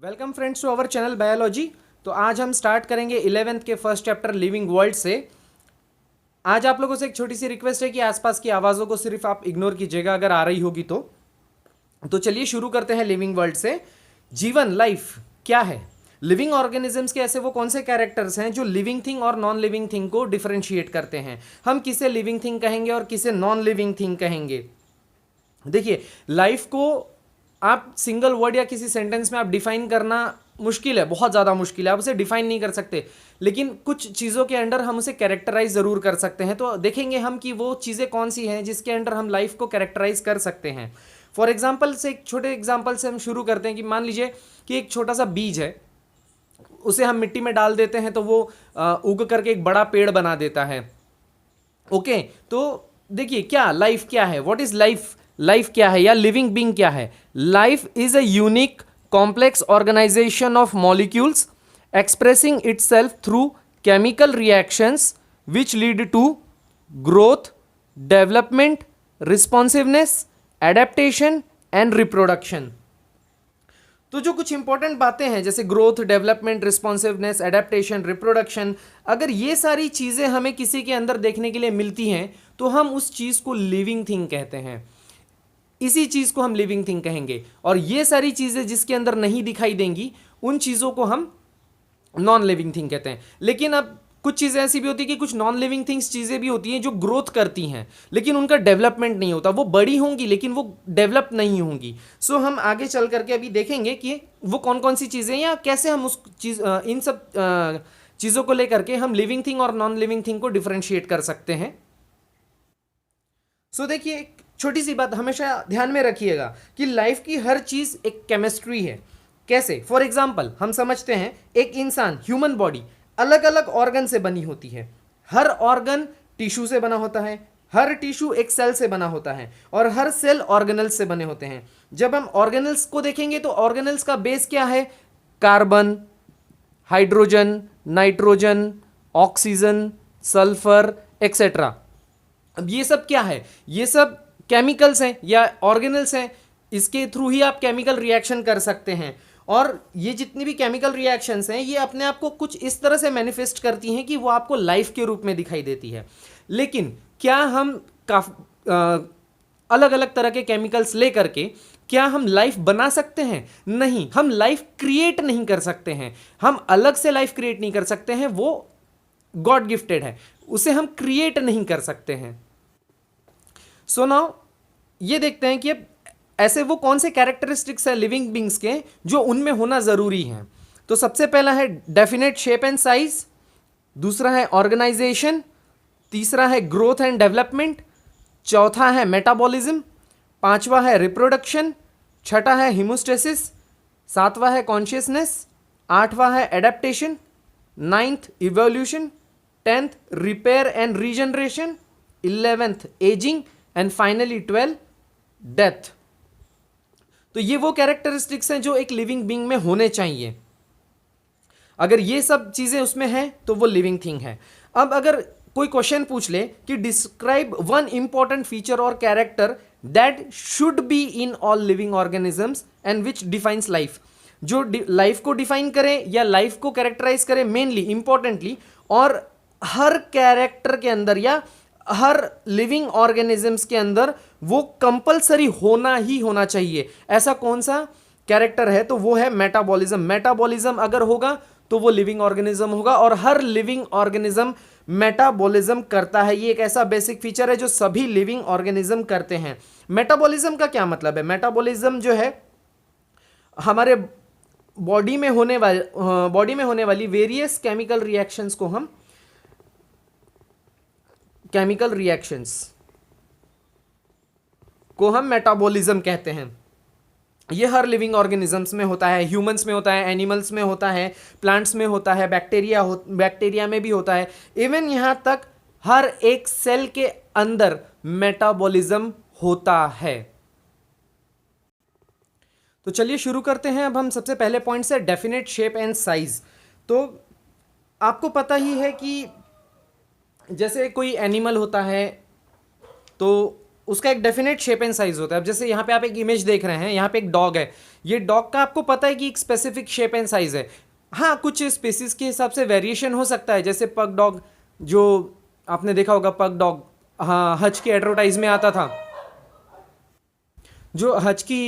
Welcome friends to our channel biology. तो आज हम स्टार्ट करेंगे 11th के फर्स्ट चैप्टर लिविंग वर्ल्ड से। आज आप लोगों से एक छोटी सी रिक्वेस्ट है कि आसपास की आवाज़ों को सिर्फ आप इग्नोर कीजिएगा अगर आ रही होगी तो चलिए शुरू करते हैं लिविंग वर्ल्ड से। जीवन लाइफ क्या है? लिविंग ऑर्गेनिजम्स के ऐसे वो कौन से कैरेक्टर्स हैं जो लिविंग थिंग और नॉन लिविंग थिंग को डिफरेंशिएट करते हैं? हम किसे लिविंग थिंग कहेंगे और किसे नॉन लिविंग थिंग कहेंगे? देखिए, लाइफ को आप सिंगल वर्ड या किसी सेंटेंस में आप डिफाइन करना मुश्किल है, बहुत ज़्यादा मुश्किल है, आप उसे डिफाइन नहीं कर सकते, लेकिन कुछ चीज़ों के अंडर हम उसे कैरेक्टराइज ज़रूर कर सकते हैं। तो देखेंगे हम कि वो चीज़ें कौन सी हैं जिसके अंडर हम लाइफ को कैरेक्टराइज कर सकते हैं। फॉर एग्जाम्पल से, एक छोटे एग्जाम्पल से हम शुरू करते हैं कि मान लीजिए कि एक छोटा सा बीज है, उसे हम मिट्टी में डाल देते हैं तो वो उग करके एक बड़ा पेड़ बना देता है। ओके, तो देखिए क्या लाइफ क्या है, व्हाट इज लाइफ? लाइफ क्या है या लिविंग बीइंग क्या है? Life is a unique complex organisation of molecules expressing itself through chemical reactions which lead to growth, development, responsiveness, adaptation and reproduction. तो जो कुछ इंपॉर्टेंट बातें हैं जैसे growth, development, responsiveness, adaptation, reproduction, अगर ये सारी चीज़ें हमें किसी के अंदर देखने के लिए मिलती हैं तो हम उस चीज़ को लिविंग थिंग कहते हैं। इसी चीज़ को हम लिविंग थिंग कहेंगे। और ये सारी चीज़ें जिसके अंदर नहीं दिखाई देंगी उन चीज़ों को हम नॉन लिविंग थिंग कहते हैं। लेकिन अब कुछ चीज़ें ऐसी भी होती है कि कुछ नॉन लिविंग थिंग्स चीज़ें भी होती हैं जो ग्रोथ करती हैं लेकिन उनका डेवलपमेंट नहीं होता। वो बड़ी होंगी लेकिन वो डेवलप नहीं होंगी। सो हम आगे चल करके अभी देखेंगे कि वो कौन कौन सी चीज़ें या कैसे हम उस चीज़ इन सब चीज़ों को लेकर के हम लिविंग थिंग और नॉन लिविंग थिंग को डिफ्रेंशिएट कर सकते हैं। सो देखिए, एक छोटी सी बात हमेशा ध्यान में रखिएगा कि लाइफ की हर चीज़ एक केमिस्ट्री है। कैसे? फॉर एग्जाम्पल हम समझते हैं एक इंसान, ह्यूमन बॉडी अलग अलग ऑर्गन से बनी होती है। हर ऑर्गन टिश्यू से बना होता है, हर टिश्यू एक सेल से बना होता है और हर सेल ऑर्गेनल्स से बने होते हैं। जब हम ऑर्गेनल्स को देखेंगे तो ऑर्गेनल्स का बेस क्या है? Carbon, hydrogen, nitrogen, oxygen, sulphur etcetera. अब ये सब क्या है? ये सब केमिकल्स हैं या ऑर्गेनल्स हैं। इसके थ्रू ही आप केमिकल रिएक्शन कर सकते हैं। और ये जितनी भी केमिकल रिएक्शंस हैं ये अपने आप को कुछ इस तरह से मैनिफेस्ट करती हैं कि वो आपको लाइफ के रूप में दिखाई देती है। लेकिन क्या हम अलग अलग तरह के केमिकल्स ले करके क्या हम लाइफ बना सकते हैं? नहीं, हम लाइफ क्रिएट नहीं कर सकते हैं। हम अलग से लाइफ क्रिएट नहीं कर सकते हैं, वो गॉड गिफ्टेड है, उसे हम क्रिएट नहीं कर सकते हैं। सो नाउ ये देखते हैं कि अब ऐसे वो कौन से कैरेक्टरिस्टिक्स है लिविंग बींग्स के जो उनमें होना ज़रूरी है। तो सबसे पहला है डेफिनेट शेप एंड साइज, दूसरा है ऑर्गेनाइजेशन, तीसरा है ग्रोथ एंड डेवलपमेंट, चौथा है मेटाबॉलिज्म, पांचवा है रिप्रोडक्शन, छठा है हिमोस्टेसिस, सातवां है कॉन्शियसनेस, आठवां है adaptation, ninth evolution, tenth repair and regeneration, 11th ageing and finally 12 death. तो ये वो कैरेक्टरिस्टिक्स हैं जो एक लिविंग बीइंग में होने चाहिए। अगर ये सब चीजें उसमें हैं तो वो लिविंग थिंग है। अब अगर कोई क्वेश्चन पूछ ले कि डिस्क्राइब वन इंपॉर्टेंट फीचर और character that should be in all living organisms and which defines life, जो लाइफ को डिफाइन करे या लाइफ को कैरेक्टराइज करे मेनली इंपॉर्टेंटली, और हर कैरेक्टर के अंदर या हर लिविंग ऑर्गेनिजम्स के अंदर वो कंपलसरी होना ही होना चाहिए। ऐसा कौन सा कैरेक्टर है? तो वो है मेटाबॉलिज्म। मेटाबॉलिज्म अगर होगा तो वो लिविंग ऑर्गेनिज्म होगा और हर लिविंग ऑर्गेनिज्म मेटाबॉलिज्म करता है। ये एक ऐसा बेसिक फीचर है जो सभी लिविंग ऑर्गेनिज्म करते हैं। मेटाबॉलिज्म का क्या मतलब है? मेटाबॉलिज्म जो है हमारे बॉडी में होने वाली वेरियस केमिकल रिएक्शंस को हम मेटाबॉलिज्म कहते हैं। ये हर लिविंग ऑर्गेनिजम्स में होता है, ह्यूमंस में होता है, एनिमल्स में होता है, प्लांट्स में होता है, बैक्टीरिया में भी होता है, इवन यहां तक हर एक सेल के अंदर मेटाबॉलिज्म होता है। तो चलिए शुरू करते हैं। अब हम सबसे पहले पॉइंट से डेफिनेट शेप एंड साइज। तो आपको पता ही है कि जैसे कोई एनिमल होता है तो उसका एक डेफिनेट शेप एंड साइज होता है। अब जैसे यहाँ पे आप एक इमेज देख रहे हैं, यहाँ पे एक डॉग है, ये डॉग का आपको पता है कि एक स्पेसिफिक शेप एंड साइज है। हाँ, कुछ स्पीसीज के हिसाब से वेरिएशन हो सकता है, जैसे पग डॉग जो आपने देखा होगा, पग डॉग, हाँ, हज की एडवर्टाइज में आता था, जो हज की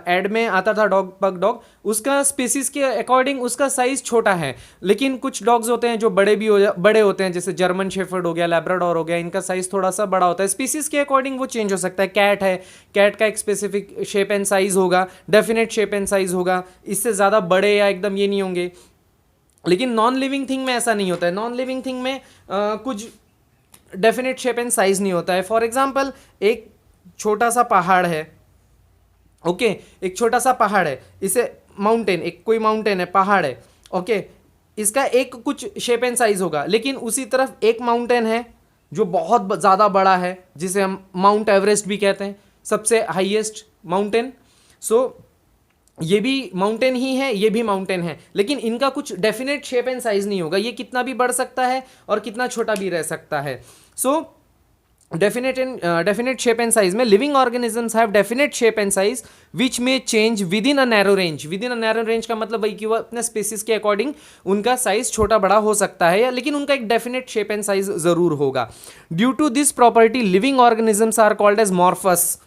एड में आता था डॉग, पग डॉग, उसका स्पीसीज के अकॉर्डिंग उसका साइज छोटा है। लेकिन कुछ डॉग्स होते हैं जो बड़े होते हैं, जैसे जर्मन शेफर्ड हो गया, लैब्राडोर हो गया, इनका साइज थोड़ा सा बड़ा होता है। स्पीसीज के अकॉर्डिंग वो चेंज हो सकता है। कैट है, कैट का एक स्पेसिफिक शेप एंड साइज होगा, डेफिनेट शेप एंड साइज होगा, इससे ज़्यादा बड़े या एकदम ये नहीं होंगे। लेकिन नॉन लिविंग थिंग में ऐसा नहीं होता है। नॉन लिविंग थिंग में कुछ डेफिनेट शेप एंड साइज नहीं होता है। फॉर एग्जाम्पल, एक छोटा सा पहाड़ है, ओके, एक छोटा सा पहाड़ है, इसे माउंटेन, एक कोई माउंटेन है, पहाड़ है, ओके, इसका एक कुछ शेप एंड साइज होगा। लेकिन उसी तरफ एक माउंटेन है जो बहुत ज़्यादा बड़ा है, जिसे हम माउंट एवरेस्ट भी कहते हैं, सबसे हाईएस्ट माउंटेन। सो ये भी माउंटेन ही है, ये भी माउंटेन है, लेकिन इनका कुछ डेफिनेट शेप एंड साइज नहीं होगा। ये कितना भी बढ़ सकता है और कितना छोटा भी रह सकता है। So definite shape and size में living organisms have definite shape and size which may change within a narrow range. Within a narrow range का मतलब वही कि वो अपने स्पीसीज के अकॉर्डिंग उनका साइज छोटा बड़ा हो सकता है, या लेकिन उनका एक डेफिनेट शेप एंड साइज जरूर होगा। Due to this property living organisms are called as morphs.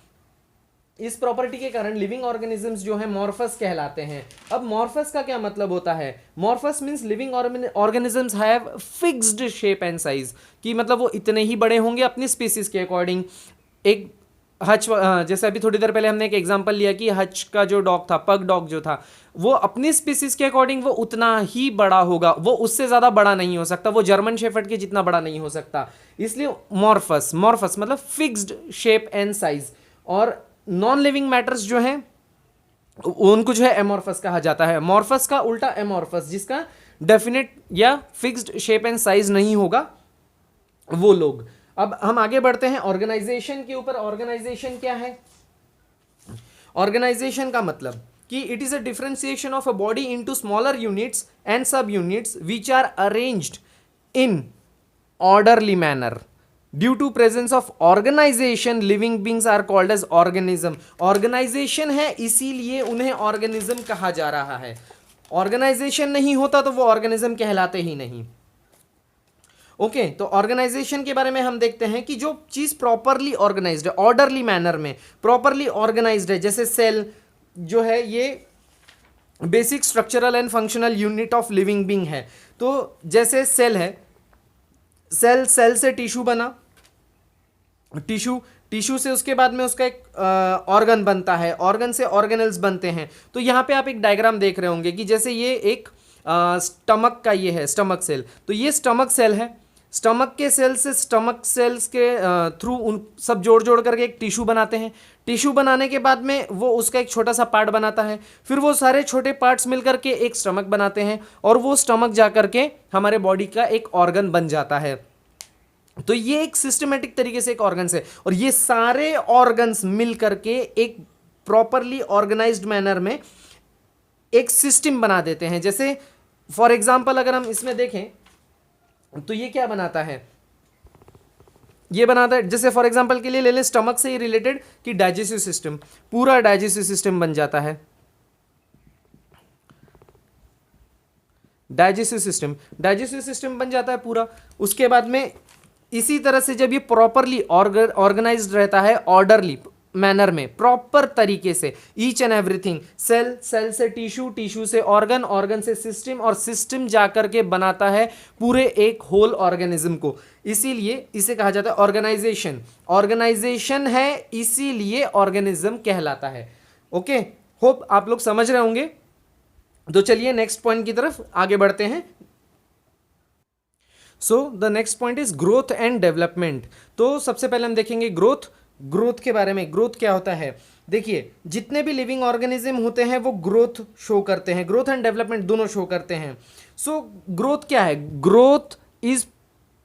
इस प्रॉपर्टी के कारण लिविंग ऑर्गेनिजम्स जो है मॉर्फस कहलाते हैं। अब मॉर्फस का क्या मतलब होता है? Morphs means living organisms have fixed shape and size, कि मतलब वो इतने ही बड़े होंगे अपनी स्पीसीज के अकॉर्डिंग। एक हच, जैसे अभी थोड़ी देर पहले हमने एक एग्जांपल लिया कि हच का जो डॉग था, पग डॉग जो था, वो अपनी स्पीसीज के अकॉर्डिंग वो उतना ही बड़ा होगा, वो उससे ज़्यादा बड़ा नहीं हो सकता, वो जर्मन शेफर्ड के जितना बड़ा नहीं हो सकता। इसलिए मॉर्फस, मॉर्फस मतलब फिक्स्ड शेप एंड साइज। और नॉन लिविंग मैटर्स जो हैं उनको जो है एमॉर्फस कहा जाता है। मॉर्फस का उल्टा एमॉर्फस, जिसका डेफिनेट या फिक्स्ड शेप एंड साइज नहीं होगा, वो लोग। अब हम आगे बढ़ते हैं ऑर्गेनाइजेशन के ऊपर। ऑर्गेनाइजेशन क्या है? ऑर्गेनाइजेशन का मतलब कि it is a differentiation of a body into smaller units and sub units which are arranged in orderly manner. Due to presence of organization living beings are called as organism. Organization है इसीलिए उन्हें organism कहा जा रहा है। Organisation नहीं होता तो वो ऑर्गेनिज्म कहलाते ही नहीं। ओके, तो ऑर्गेनाइजेशन के बारे में हम देखते हैं कि जो चीज प्रॉपरली ऑर्गेनाइज्ड है, ऑर्डरली मैनर में प्रॉपरली ऑर्गेनाइज्ड है, जैसे सेल जो है ये basic structural and functional unit of living being है। तो जैसे सेल है, सेल से टिश्यू बना, टिश्यू से उसके बाद में उसका एक ऑर्गन बनता है, ऑर्गन से ऑर्गेनल्स बनते हैं। तो यहाँ पे आप एक डायग्राम देख रहे होंगे कि जैसे ये एक स्टमक का ये है स्टमक सेल, तो ये स्टमक सेल है। स्टमक के सेल से स्टमक सेल्स के थ्रू उन सब जोड़ करके एक टिश्यू बनाते हैं। टिश्यू बनाने के बाद में वो उसका एक छोटा सा पार्ट बनाता है, फिर वो सारे छोटे पार्ट्स मिलकर के एक स्टमक बनाते हैं, और वो स्टमक जा करके हमारे बॉडी का एक ऑर्गन बन जाता है। तो ये एक सिस्टमेटिक तरीके से एक ऑर्गन्स है, और ये सारे ऑर्गन्स मिल करके एक प्रॉपरली ऑर्गेनाइज्ड मैनर में एक सिस्टम बना देते हैं। जैसे फॉर एग्जांपल अगर हम इसमें देखें तो ये क्या बनाता है? ये बनाता है, जैसे फॉर एग्जांपल के लिए ले लें स्टमक से ही रिलेटेड कि डाइजेस्टिव सिस्टम, पूरा डाइजेस्टिव सिस्टम बन जाता है। डाइजेस्टिव सिस्टम बन जाता है पूरा। उसके बाद में इसी तरह से जब ये प्रॉपरली ऑर्गेनाइज्ड रहता है, ऑर्डरली मैनर में, प्रॉपर तरीके से, ईच एंड एवरीथिंग, सेल से टिश्यू से ऑर्गन से सिस्टम, और सिस्टम जाकर के बनाता है पूरे एक होल ऑर्गेनिज्म को। इसीलिए इसे कहा जाता है ऑर्गेनाइजेशन है, इसीलिए ऑर्गेनिज्म कहलाता है। ओके, होप आप लोग समझ रहे होंगे। तो चलिए नेक्स्ट पॉइंट की तरफ आगे बढ़ते हैं। So the next point is growth and development. तो सबसे पहले हम देखेंगे ग्रोथ के बारे में। ग्रोथ क्या होता है? देखिए, जितने भी लिविंग ऑर्गेनिज्म होते हैं वो ग्रोथ शो करते हैं, ग्रोथ एंड डेवलपमेंट दोनों शो करते हैं। सो ग्रोथ क्या है? Growth is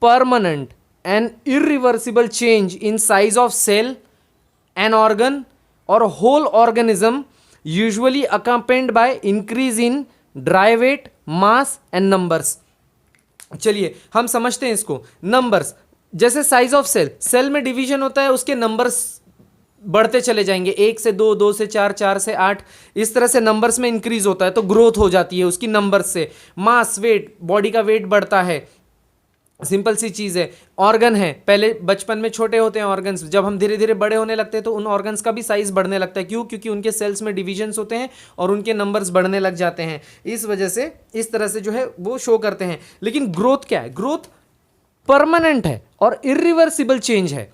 permanent and irreversible change in size of cell, an organ और whole organism, usually accompanied by increase in dry weight, mass and numbers. चलिए हम समझते हैं इसको। नंबर्स, जैसे साइज ऑफ सेल में डिवीजन होता है, उसके नंबर्स बढ़ते चले जाएंगे, 1 से 2, 2 से 4, 4 से 8, इस तरह से नंबर्स में इंक्रीज होता है, तो ग्रोथ हो जाती है उसकी नंबर्स से। मास, वेट, बॉडी का वेट बढ़ता है, सिंपल सी चीज़ है। ऑर्गन है, पहले बचपन में छोटे होते हैं ऑर्गन्स, जब हम धीरे धीरे बड़े होने लगते हैं तो उन ऑर्गन्स का भी साइज बढ़ने लगता है। क्यों? क्योंकि उनके सेल्स में डिविजन्स होते हैं और उनके नंबर्स बढ़ने लग जाते हैं। इस वजह से इस तरह से जो है वो शो करते हैं। लेकिन ग्रोथ क्या है? ग्रोथ परमानेंट है और इरिवर्सिबल चेंज है।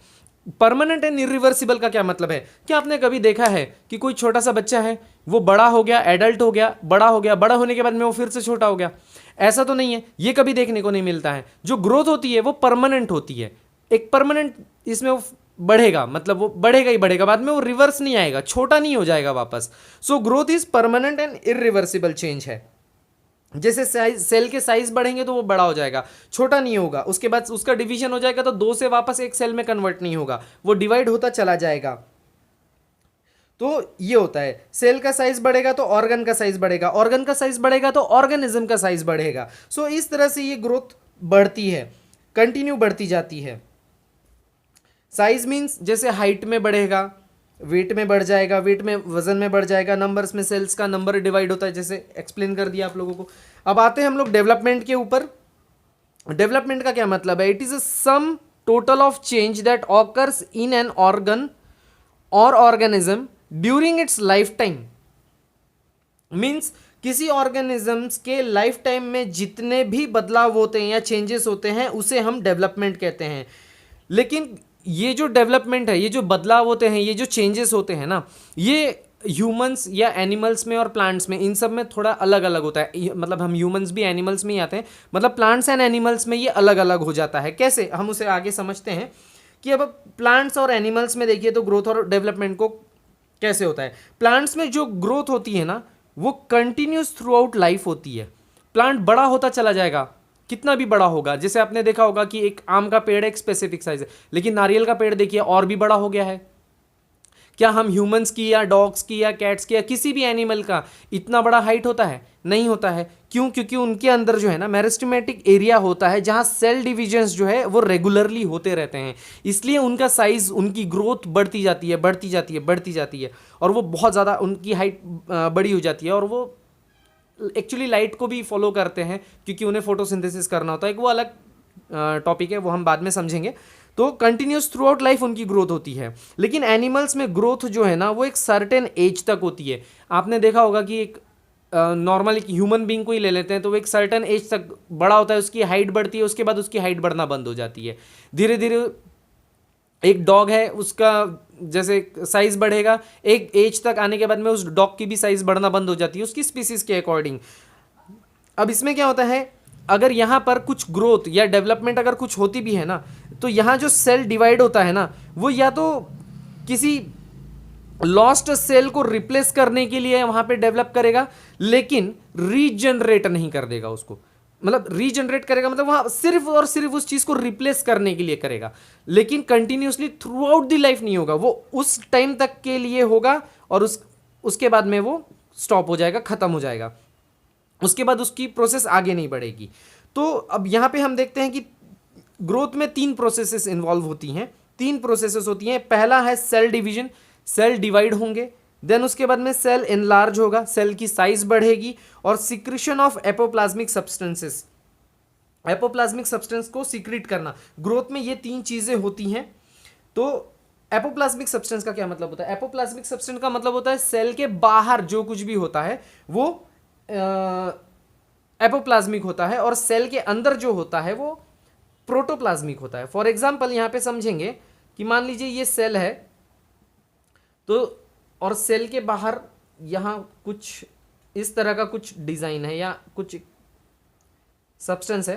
परमानेंट एंड इरिवर्सिबल का क्या मतलब है? क्या आपने कभी देखा है कि कोई छोटा सा बच्चा है, वो बड़ा हो गया, एडल्ट हो गया, बड़ा हो गया, बड़ा होने के बाद में वो फिर से छोटा हो गया? ऐसा तो नहीं है, ये कभी देखने को नहीं मिलता है। जो ग्रोथ होती है वो परमानेंट होती है, एक परमानेंट, इसमें वो बढ़ेगा, मतलब वो बढ़ेगा ही बढ़ेगा, बाद में वो रिवर्स नहीं आएगा, छोटा नहीं हो जाएगा वापस। So growth is permanent and irreversible change है। जैसे साइज, सेल के साइज बढ़ेंगे तो वो बड़ा हो जाएगा, छोटा नहीं होगा, उसके बाद उसका डिवीजन हो जाएगा तो 2 से वापस एक सेल में कन्वर्ट नहीं होगा, वो डिवाइड होता चला जाएगा। तो ये होता है, सेल का साइज बढ़ेगा तो ऑर्गन का साइज बढ़ेगा, ऑर्गन का साइज बढ़ेगा तो ऑर्गेनिज्म का साइज बढ़ेगा। सो इस तरह से ये ग्रोथ बढ़ती है, कंटिन्यू बढ़ती जाती है। साइज मीन्स जैसे हाइट में बढ़ेगा, वेट में बढ़ जाएगा, वेट में वजन में बढ़ जाएगा, नंबर्स में सेल्स का नंबर डिवाइड होता है, जैसे एक्सप्लेन कर दिया आप लोगों को। अब आते हैं हम लोग डेवलपमेंट के ऊपर। डेवलपमेंट का क्या मतलब है? It is a sum total of change that occurs in an organ और organism during its life time. Means किसी ऑर्गेनिजम्स के लाइफ टाइम में जितने भी बदलाव होते हैं या चेंजेस होते हैं उसे हम डेवलपमेंट कहते हैं। लेकिन ये जो डेवलपमेंट है, ये जो बदलाव होते हैं, ये जो चेंजेस होते हैं ना, ये ह्यूमंस या एनिमल्स में और प्लांट्स में, इन सब में थोड़ा अलग अलग होता है। मतलब हम ह्यूमंस भी एनिमल्स में ही आते हैं, मतलब प्लांट्स एंड एनिमल्स में ये अलग अलग हो जाता है। कैसे, हम उसे आगे समझते हैं कि अब प्लांट्स और एनिमल्स में देखिए तो ग्रोथ और डेवलपमेंट को कैसे होता है। प्लांट्स में जो ग्रोथ होती है ना, वो कंटिन्यूस थ्रू आउट लाइफ होती है। प्लांट बड़ा होता चला जाएगा, कितना भी बड़ा होगा। जैसे आपने देखा होगा कि एक आम का पेड़ एक स्पेसिफिक साइज है, लेकिन नारियल का पेड़ देखिए और भी बड़ा हो गया है। क्या हम ह्यूमंस की या डॉग्स की या कैट्स की या किसी भी एनिमल का इतना बड़ा हाइट होता है? नहीं होता है। क्यों? क्योंकि उनके अंदर जो है ना मेरिस्टेमेटिक एरिया होता है, जहां सेल डिविजन्स जो है वो रेगुलरली होते रहते हैं, इसलिए उनका साइज, उनकी ग्रोथ बढ़ती जाती है, बढ़ती जाती है, बढ़ती जाती है, और वो बहुत ज़्यादा उनकी हाइट बड़ी हो जाती है। और वो एक्चुअली लाइट को भी फॉलो करते हैं क्योंकि उन्हें फोटोसिंथेसिस करना होता है, एक वो अलग टॉपिक है, वो हम बाद में समझेंगे। तो कंटिन्यूस थ्रू आउट लाइफ उनकी ग्रोथ होती है। लेकिन एनिमल्स में ग्रोथ जो है ना वो एक सर्टेन एज तक होती है। आपने देखा होगा कि एक नॉर्मल एक ह्यूमन बीइंग को ही ले लेते हैं तो वो एक सर्टेन एज तक बड़ा होता है, उसकी हाइट बढ़ती है, उसके बाद उसकी हाइट बढ़ना बंद हो जाती है। धीरे धीरे एक डॉग है, उसका जैसे साइज बढ़ेगा, एक एज तक आने के बाद में उस डॉग की भी साइज बढ़ना बंद हो जाती है उसकी स्पीसीज के अकॉर्डिंग। अब इसमें क्या होता है, अगर यहाँ पर कुछ ग्रोथ या डेवलपमेंट अगर कुछ होती भी है ना, तो यहाँ जो सेल डिवाइड होता है ना, वो या तो किसी लॉस्ट सेल को रिप्लेस करने के लिए वहां पे डेवलप करेगा, लेकिन रीजनरेट नहीं कर देगा उसको। मतलब रीजनरेट करेगा मतलब वहां सिर्फ और सिर्फ उस चीज को रिप्लेस करने के लिए करेगा, लेकिन continuously through out the life नहीं होगा। वो उस टाइम तक के लिए होगा और उसके बाद में वो स्टॉप हो जाएगा, खत्म हो जाएगा, उसके बाद उसकी प्रोसेस आगे नहीं बढ़ेगी। तो अब यहाँ पे हम देखते हैं कि ग्रोथ में 3 प्रोसेसेस इन्वॉल्व होती हैं, 3 प्रोसेसेस होती हैं। पहला है सेल डिवीजन, सेल डिवाइड होंगे, देन उसके बाद में सेल एनलार्ज होगा, सेल की साइज बढ़ेगी, और सिक्रीशन ऑफ एपोप्लाज्मिक सब्सटेंसेस, एपोप्लाज्मिक सब्सटेंस को सीक्रेट करना। ग्रोथ में ये 3 चीजें होती हैं। तो एपोप्लाज्मिक सब्सटेंस का क्या मतलब होता है? एपोप्लाज्मिक सब्सटेंस का मतलब होता है सेल के बाहर जो कुछ भी होता है वो एपोप्लाज्मिक होता है, और सेल के अंदर जो होता है वो प्रोटोप्लाज्मिक होता है। फॉर एग्जाम्पल यहाँ पे समझेंगे कि मान लीजिए ये सेल है, तो और सेल के बाहर यहाँ कुछ इस तरह का कुछ डिजाइन है या कुछ सब्सटेंस है,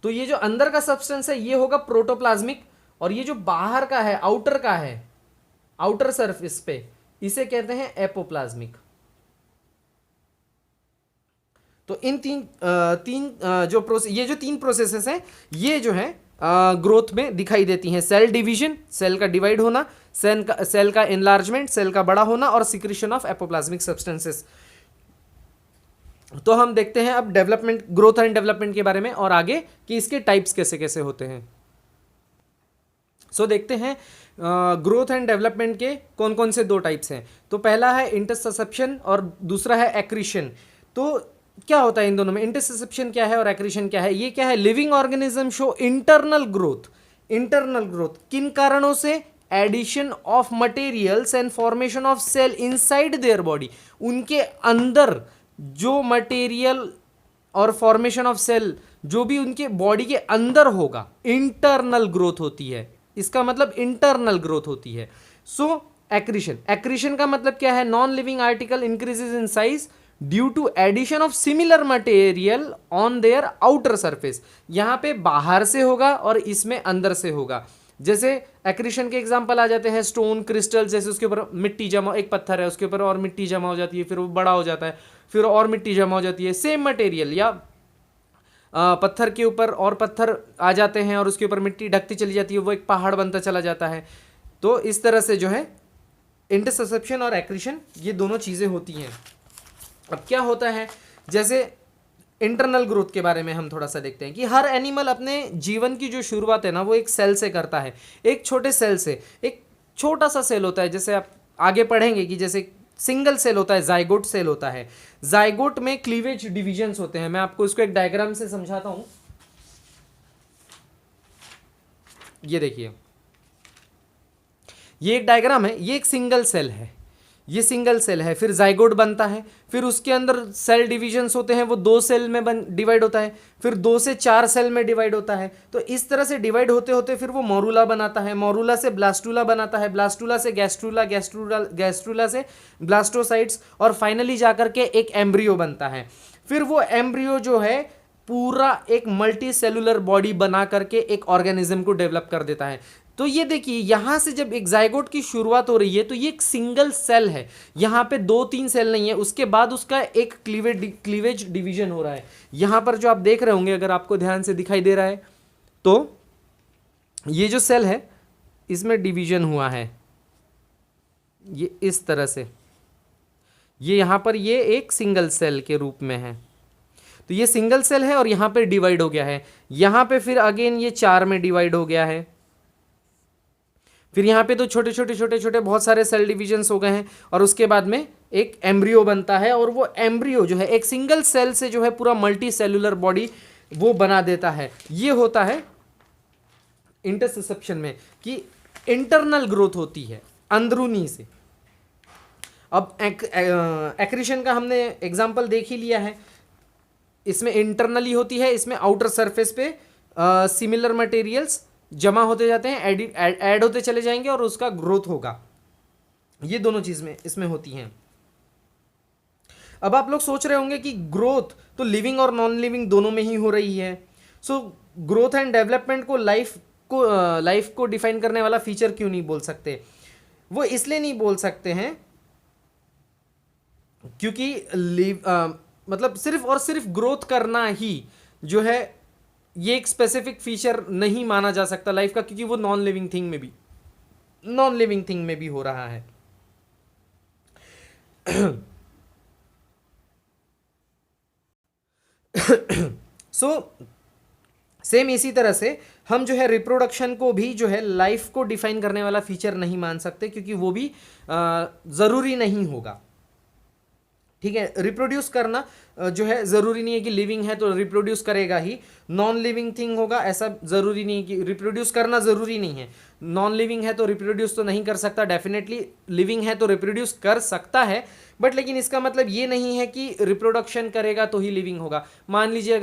तो ये जो अंदर का सब्सटेंस है ये होगा प्रोटोप्लाज्मिक, और ये जो बाहर का है, आउटर का है, आउटर सरफेस पे, इसे कहते हैं एपोप्लाज्मिक। तो इन तीन जो प्रोसेस, ये जो 3 प्रोसेसेस हैं, ये जो है ग्रोथ में दिखाई देती हैं। सेल डिवीजन, सेल का डिवाइड होना, सेल का एनलार्जमेंट, सेल का बड़ा होना, और सिक्रीशन ऑफ एपोप्लाज्मिक सब्सटेंसेस। तो हम देखते हैं अब डेवलपमेंट, ग्रोथ एंड डेवलपमेंट के बारे में और आगे कि इसके टाइप्स कैसे कैसे होते हैं। सो देखते हैं ग्रोथ एंड डेवलपमेंट के कौन कौन से दो टाइप्स हैं। तो पहला है इंटरसेप्शन और दूसरा है एक्रीशन। तो क्या होता है इन दोनों में, इंटरसेप्शन क्या है और एक्रीशन क्या है? ये क्या है, living organism show internal growth. Internal growth किन कारणों से? Addition of materials and formation of cell inside their body. उनके अंदर जो मटेरियल और फॉर्मेशन ऑफ सेल जो भी उनके बॉडी के अंदर होगा, इंटरनल ग्रोथ होती है। इसका मतलब इंटरनल ग्रोथ होती है। सो एक्रीशन, एक्रीशन का मतलब क्या है? Non living article increases in size due to addition of similar material on their outer surface. यहां पे बाहर से होगा और इसमें अंदर से होगा। जैसे एक्रीशन के एग्जांपल आ जाते हैं स्टोन, क्रिस्टल, जैसे उसके ऊपर मिट्टी जमा, एक पत्थर है उसके ऊपर और मिट्टी जमा हो जाती है, फिर वो बड़ा हो जाता है, फिर और मिट्टी जमा हो जाती है। सेम मटेरियल, या पत्थर के ऊपर और पत्थर आ जाते हैं और उसके ऊपर मिट्टी ढकती चली जाती है, वो एक पहाड़ बनता चला जाता है। तो इस तरह से जो है इंटरसेप्शन और एक्रीशन ये दोनों चीज़ें होती हैं। अब क्या होता है, जैसे इंटरनल ग्रोथ के बारे में हम थोड़ा सा देखते हैं कि हर एनिमल अपने जीवन की जो शुरुआत है ना वो एक सेल से करता है, एक छोटे सेल से। एक छोटा सा सेल होता है, जैसे आप आगे पढ़ेंगे कि जैसे सिंगल सेल होता है, जाइगोट सेल होता है। जाइगोट में क्लीवेज डिविजन्स होते हैं। मैं आपको इसको एक डायग्राम से समझाता हूं। ये देखिए, ये एक डायग्राम है, ये एक सिंगल सेल है, ये सिंगल सेल है। फिर जाइगोट बनता है, फिर उसके अंदर सेल डिविजन्स होते हैं, वो 2 सेल में डिवाइड होता है, फिर 2 से 4 सेल में डिवाइड होता है। तो इस तरह से डिवाइड होते होते फिर वो मोरूला बनाता है, मोरूला से ब्लास्टूला बनाता है, ब्लास्टूला से गैस्ट्रूला, गैस्ट्रूला से ब्लास्टोसाइट्स, और फाइनली जाकर के एक एम्ब्रियो बनता है। फिर वो एम्ब्रियो जो है पूरा एक मल्टी सेलुलर बॉडी बना करके एक ऑर्गेनिज्म को डेवलप कर देता है। तो ये देखिए, यहां से जब एक जाइगोट की शुरुआत हो रही है तो ये एक सिंगल सेल है, यहां पे 2-3 सेल नहीं है। उसके बाद उसका एक क्लीवेज डिवीजन हो रहा है। यहां पर जो आप देख रहे होंगे, अगर आपको ध्यान से दिखाई दे रहा है, तो ये जो सेल है इसमें डिवीजन हुआ है, ये इस तरह से। ये यहां पर ये एक सिंगल सेल के रूप में है, तो ये सिंगल सेल है और यहां पे डिवाइड हो गया है। यहां पे फिर अगेन ये 4 में डिवाइड हो गया है। फिर यहाँ पे तो छोटे छोटे छोटे छोटे बहुत सारे सेल डिविजन्स हो गए हैं, और उसके बाद में एक एम्ब्रियो बनता है, और वो एम्ब्रियो जो है एक सिंगल सेल से जो है पूरा मल्टी सेलुलर बॉडी वो बना देता है। ये होता है इंटरसेप्शन में, कि इंटरनल ग्रोथ होती है अंदरूनी से। अब एक्रीशन का हमने एग्जाम्पल देख ही लिया है, इसमें इंटरनली होती है, इसमें आउटर सरफेस पे सिमिलर मटेरियल्स जमा होते जाते हैं, ऐड होते चले जाएंगे और उसका ग्रोथ होगा। ये दोनों चीजें इसमें होती हैं। अब आप लोग सोच रहे होंगे कि ग्रोथ तो लिविंग और नॉन लिविंग दोनों में ही हो रही है। सो ग्रोथ एंड डेवलपमेंट को लाइफ को डिफाइन करने वाला फीचर क्यों नहीं बोल सकते? वो इसलिए नहीं बोल सकते हैं क्योंकि मतलब सिर्फ और सिर्फ ग्रोथ करना ही जो है ये एक स्पेसिफिक फीचर नहीं माना जा सकता लाइफ का, क्योंकि वो नॉन लिविंग थिंग में भी हो रहा है। सो सेम इसी तरह से हम जो है रिप्रोडक्शन को भी जो है लाइफ को डिफाइन करने वाला फीचर नहीं मान सकते, क्योंकि वो भी जरूरी नहीं होगा। ठीक है, रिप्रोड्यूस करना जो है जरूरी नहीं है कि लिविंग है तो रिप्रोड्यूस करेगा ही, नॉन लिविंग थिंग होगा ऐसा जरूरी नहीं है कि रिप्रोड्यूस करना जरूरी नहीं है। नॉन लिविंग है तो रिप्रोड्यूस तो नहीं कर सकता, डेफिनेटली लिविंग है तो रिप्रोड्यूस कर सकता है, बट लेकिन इसका मतलब ये नहीं है कि रिप्रोडक्शन करेगा तो ही लिविंग होगा। मान लीजिए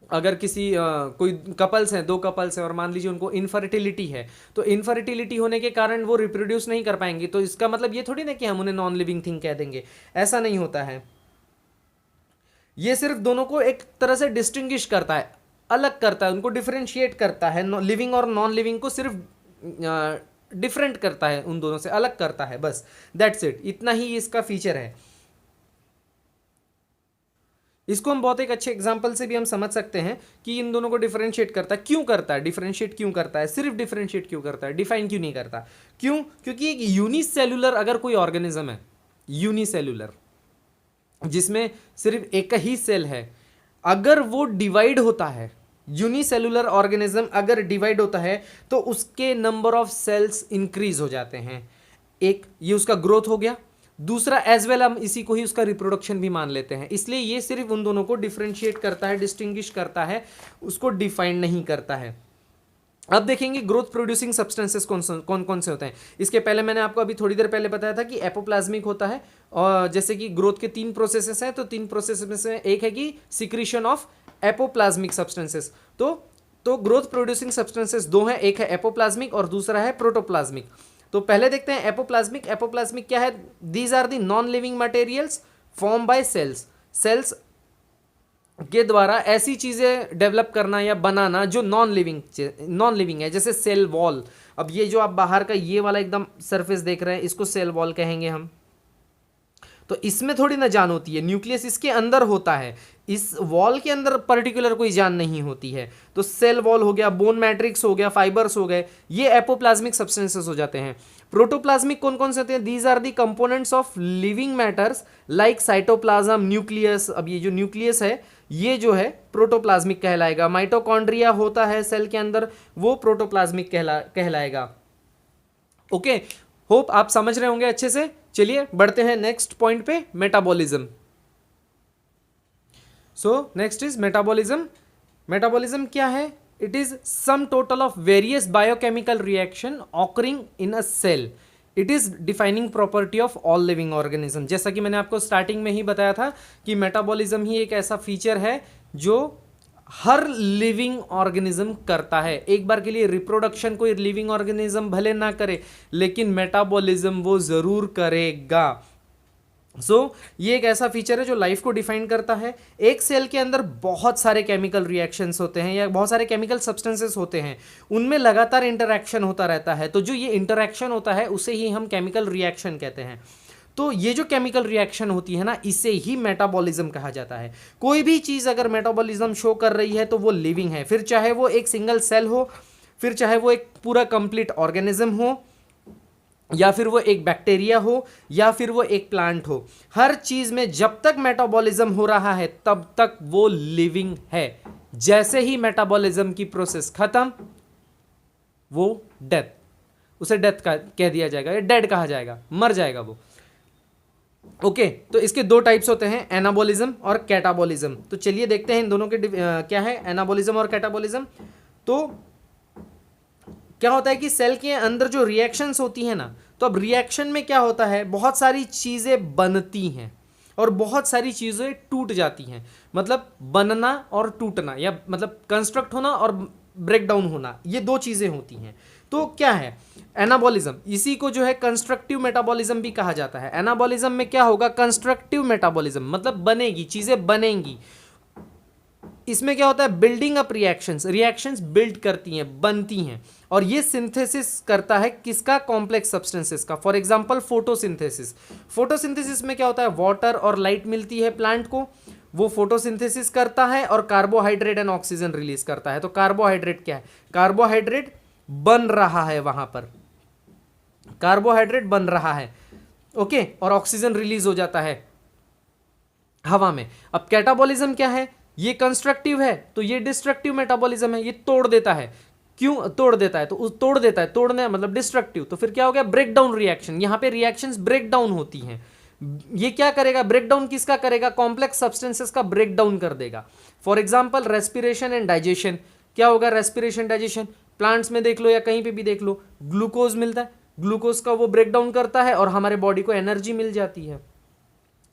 अगर किसी कोई कपल्स हैं, 2 कपल्स हैं, और मान लीजिए उनको इनफर्टिलिटी है, तो इनफर्टिलिटी होने के कारण वो रिप्रोड्यूस नहीं कर पाएंगे, तो इसका मतलब ये थोड़ी ना कि हम उन्हें नॉन लिविंग थिंग कह देंगे, ऐसा नहीं होता है। ये सिर्फ दोनों को एक तरह से डिस्टिंग्विश करता है, अलग करता है, उनको डिफरेंशिएट करता है। लिविंग और नॉन लिविंग को सिर्फ डिफरेंट करता है, उन दोनों से अलग करता है, बस दैट्स इट, इतना ही इसका फीचर है। इसको हम बहुत एक अच्छे एग्जाम्पल से भी हम समझ सकते हैं कि इन दोनों को डिफरेंशिएट करता है। क्यों करता है डिफरेंशिएट? क्यों करता है? सिर्फ डिफरेंशिएट क्यों करता है, डिफाइन क्यों नहीं करता? क्यों? क्योंकि एक यूनिसेलुलर अगर कोई ऑर्गेनिज्म है, यूनिसेलुलर जिसमें सिर्फ एक ही सेल है, अगर वो डिवाइड होता है यूनिसेलुलर ऑर्गेनिज्म अगर डिवाइड होता है तो उसके नंबर ऑफ सेल्स इंक्रीज हो जाते हैं। एक ये उसका ग्रोथ हो गया, दूसरा एज वेल हम इसी को ही उसका रिप्रोडक्शन भी मान लेते हैं। इसलिए ये सिर्फ उन दोनों को डिफरेंशिएट करता है, डिस्टिंग्विश करता है, उसको डिफाइन नहीं करता है। अब देखेंगे ग्रोथ प्रोड्यूसिंग सब्सटेंसेस कौन कौन से होते हैं। इसके पहले मैंने आपको अभी थोड़ी देर पहले बताया था कि एपोप्लाज्मिक होता है, और जैसे कि ग्रोथ के 3 प्रोसेसेस हैं, तो 3 प्रोसेस में से एक है कि सिक्रीशन ऑफ एपोप्लाज्मिक सब्सटेंसेस। तो ग्रोथ प्रोड्यूसिंग सब्सटेंसेस 2 हैं, एक है एपोप्लाज्मिक और दूसरा है प्रोटोप्लाज्मिक। तो पहले देखते हैं एपोप्लाज्मिक। एपोप्लाज्मिक क्या है? These are the non living materials form by cells. Cells के द्वारा ऐसी चीजें डेवलप करना या बनाना जो नॉन लिविंग है, जैसे सेल वॉल। अब ये जो आप बाहर का ये वाला एकदम सरफेस देख रहे हैं, इसको सेल वॉल कहेंगे हम। तो इसमें थोड़ी ना जान होती है, न्यूक्लियस इसके अंदर होता है, इस वॉल के अंदर पर्टिकुलर कोई जान नहीं होती है। तो सेल वॉल हो गया, बोन मैट्रिक्स हो गया, फाइबर्स हो गए, ये एपोप्लाज्मिक सब्सटेंसेस हो जाते हैं। प्रोटोप्लाज्मिक कौन कौन से होते हैं? These are the components of living matters like cytoplasm, nucleus. अब ये जो न्यूक्लियस है ये जो है प्रोटोप्लाज्मिक कहलाएगा। माइटोकॉन्ड्रिया होता है सेल के अंदर, वो प्रोटोप्लाज्मिक कहलाएगा। ओके, होप आप समझ रहे होंगे अच्छे से। चलिए बढ़ते हैं नेक्स्ट पॉइंट पे, metabolism. So next is metabolism. Metabolism क्या है? It is sum total of various biochemical reaction occurring in a cell. It is defining property of all living organism. जैसा कि मैंने आपको स्टार्टिंग में ही बताया था कि मेटाबॉलिज्म ही एक ऐसा फीचर है जो हर लिविंग ऑर्गेनिज्म करता है। एक बार के लिए रिप्रोडक्शन कोई लिविंग ऑर्गेनिज्म भले ना करे, लेकिन मेटाबॉलिज्म वो जरूर करेगा। ये एक ऐसा फीचर है जो लाइफ को डिफाइन करता है। एक सेल के अंदर बहुत सारे केमिकल रिएक्शंस होते हैं या बहुत सारे केमिकल सब्सटेंसेस होते हैं, उनमें लगातार इंटरैक्शन होता रहता है। तो जो ये इंटरैक्शन होता है उसे ही हम केमिकल रिएक्शन कहते हैं। तो ये जो केमिकल रिएक्शन होती है ना, इसे ही मेटाबॉलिज्म कहा जाता है। कोई भी चीज़ अगर मेटाबॉलिज्म शो कर रही है तो वो लिविंग है, फिर चाहे वो एक सिंगल सेल हो, फिर चाहे वो एक पूरा कंप्लीट ऑर्गेनिज्म हो, या फिर वो एक बैक्टीरिया हो, या फिर वो एक प्लांट हो। हर चीज में जब तक मेटाबॉलिज्म हो रहा है तब तक वो लिविंग है। जैसे ही मेटाबॉलिज्म की प्रोसेस खत्म, वो डेथ, उसे डेथ का कह दिया जाएगा या डेड कहा जाएगा, मर जाएगा वो। ओके, तो इसके 2 टाइप्स होते हैं, एनाबॉलिज्म और कैटाबॉलिज्म। तो चलिए देखते हैं इन दोनों के क्या है एनाबॉलिज्म और कैटाबॉलिज्म। तो क्या होता है कि सेल के अंदर जो रिएक्शंस होती हैं ना, तो अब रिएक्शन में क्या होता है, बहुत सारी चीज़ें बनती हैं और बहुत सारी चीज़ें टूट जाती हैं। मतलब बनना और टूटना, या मतलब कंस्ट्रक्ट होना और ब्रेक डाउन होना, ये 2 चीज़ें होती हैं। तो क्या है एनाबॉलिज्म? इसी को जो है कंस्ट्रक्टिव मेटाबॉलिज्म भी कहा जाता है। एनाबॉलिज्म में क्या होगा? कंस्ट्रक्टिव मेटाबॉलिज्म, मतलब बनेगी, चीज़ें बनेंगी। इसमें क्या होता है? बिल्डिंग अप रिएक्शंस बिल्ड करती हैं, बनती हैं, और ये सिंथेसिस करता है किसका? कॉम्प्लेक्स सब्सटेंसेस का। फॉर एग्जांपल फोटोसिंथेसिस में क्या होता है? वाटर और लाइट मिलती है प्लांट को, वो फोटोसिंथेसिस करता है और कार्बोहाइड्रेट एंड ऑक्सीजन रिलीज करता है। तो कार्बोहाइड्रेट क्या है? कार्बोहाइड्रेट बन रहा है, वहां पर कार्बोहाइड्रेट बन रहा है, ओके, और ऑक्सीजन रिलीज हो जाता है हवा में। अब कैटाबॉलिज्म क्या है? ये कंस्ट्रक्टिव है, तो ये डिस्ट्रक्टिव मेटाबॉलिज्म है, ये तोड़ देता है। क्यों तोड़ देता है? तो तोड़ देता है, तोड़ना मतलब डिस्ट्रक्टिव। तो फिर क्या हो गया? Break down reaction. यहां पे रिएक्शंस ब्रेक डाउन होती हैं। ये क्या करेगा? ब्रेक डाउन किसका करेगा? कॉम्प्लेक्स सब्सटेंसेस का ब्रेक डाउन कर देगा। For example respiration and digestion. क्या होगा? रेस्पिरेशन डाइजेशन, प्लांट्स में देख लो या कहीं पे भी देख लो, ग्लूकोज मिलता है, ग्लूकोज का वो ब्रेक डाउन करता है और हमारे बॉडी को एनर्जी मिल जाती है,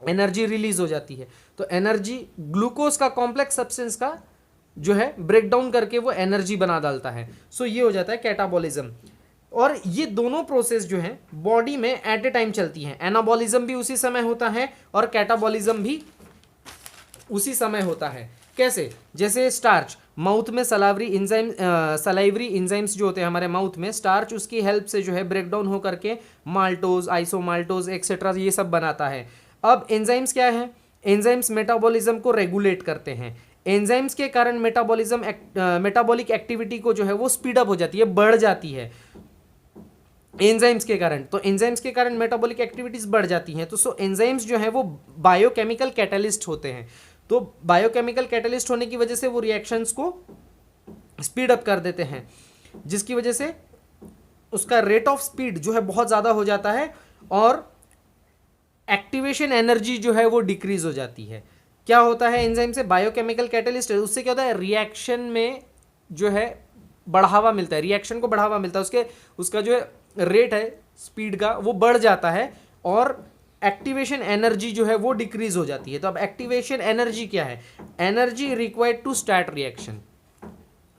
एनर्जी रिलीज हो जाती है। तो एनर्जी, ग्लूकोज का कॉम्प्लेक्स सब्सटेंस का जो है ब्रेक डाउन करके वो एनर्जी बना डालता है। ये हो जाता है कैटाबॉलिज्म। और ये दोनों प्रोसेस जो है बॉडी में एट ए टाइम चलती हैं। एनाबॉलिज्म भी उसी समय होता है और कैटाबॉलिज्म भी उसी समय होता है। कैसे? जैसे स्टार्च, माउथ में सलाइवरी इंजाइम्स जो होते हैं हमारे माउथ में, स्टार्च उसकी हेल्प से जो है ब्रेक डाउन हो करके माल्टोज, आइसोमाल्टोज एक्सेट्रा ये सब बनाता है। अब एंजाइम्स क्या है? एंजाइम्स मेटाबॉलिज्म को रेगुलेट करते हैं। एंजाइम्स के कारण मेटाबॉलिक एक्टिविटी को जो है वो स्पीड अप हो जाती है, बढ़ जाती है एंजाइम्स के कारण। तो एंजाइम्स के कारण मेटाबॉलिक एक्टिविटीज बढ़ जाती हैं। तो एंजाइम्स जो है वो बायोकेमिकल कैटलिस्ट होते हैं। तो बायोकेमिकल कैटलिस्ट होने की वजह से वो रिएक्शंस को स्पीड अप कर देते हैं, जिसकी वजह से उसका रेट ऑफ स्पीड जो है बहुत ज़्यादा हो जाता है और एक्टिवेशन एनर्जी जो है वो डिक्रीज हो जाती है। क्या होता है एंजाइम से? बायोकेमिकल कैटलिस्ट है, उससे क्या होता है रिएक्शन में जो है बढ़ावा मिलता है, रिएक्शन को बढ़ावा मिलता है, उसका जो है रेट है स्पीड का वो बढ़ जाता है और एक्टिवेशन एनर्जी जो है वो डिक्रीज हो जाती है। तो अब एक्टिवेशन एनर्जी क्या है? Energy required to start reaction.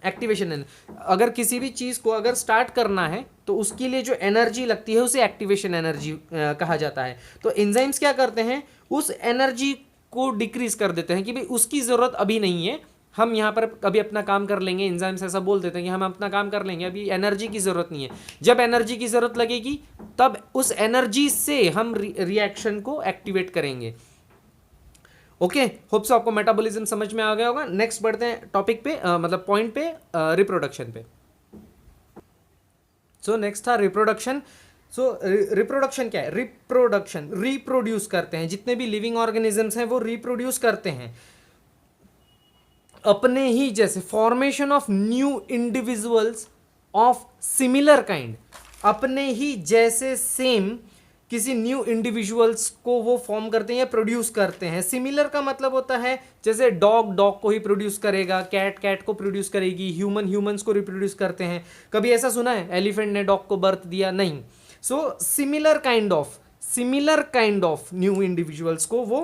Activation, अगर किसी भी चीज़ को अगर स्टार्ट करना है तो उसके लिए जो एनर्जी लगती है उसे एक्टिवेशन एनर्जी कहा जाता है। तो एंजाइम्स क्या करते हैं? उस एनर्जी को डिक्रीज कर देते हैं कि भाई उसकी ज़रूरत अभी नहीं है, हम यहाँ पर अभी अपना काम कर लेंगे। एंजाइम्स ऐसा बोल देते हैं कि हम अपना काम कर लेंगे, अभी एनर्जी की ज़रूरत नहीं है। जब एनर्जी की ज़रूरत लगेगी तब उस एनर्जी से हम रिएक्शन को एक्टिवेट करेंगे। ओके, होप सो आपको मेटाबॉलिज्म समझ में आ गया होगा। नेक्स्ट बढ़ते हैं टॉपिक पे, मतलब पॉइंट पे, रिप्रोडक्शन पे। सो नेक्स्ट था रिप्रोडक्शन। सो रिप्रोडक्शन क्या है? रिप्रोडक्शन, रिप्रोड्यूस करते हैं, जितने भी लिविंग ऑर्गेनिजम्स हैं वो रिप्रोड्यूस करते हैं अपने ही जैसे। Formation of new individuals of similar kind, अपने ही जैसे सेम किसी न्यू इंडिविजुअल्स को वो फॉर्म करते हैं या प्रोड्यूस करते हैं। सिमिलर का मतलब होता है जैसे डॉग डॉग को ही प्रोड्यूस करेगा, कैट कैट को प्रोड्यूस करेगी, ह्यूमन ह्यूमंस को रिप्रोड्यूस करते हैं। कभी ऐसा सुना है एलिफेंट ने डॉग को बर्थ दिया? नहीं। So similar kind of new individuals को वो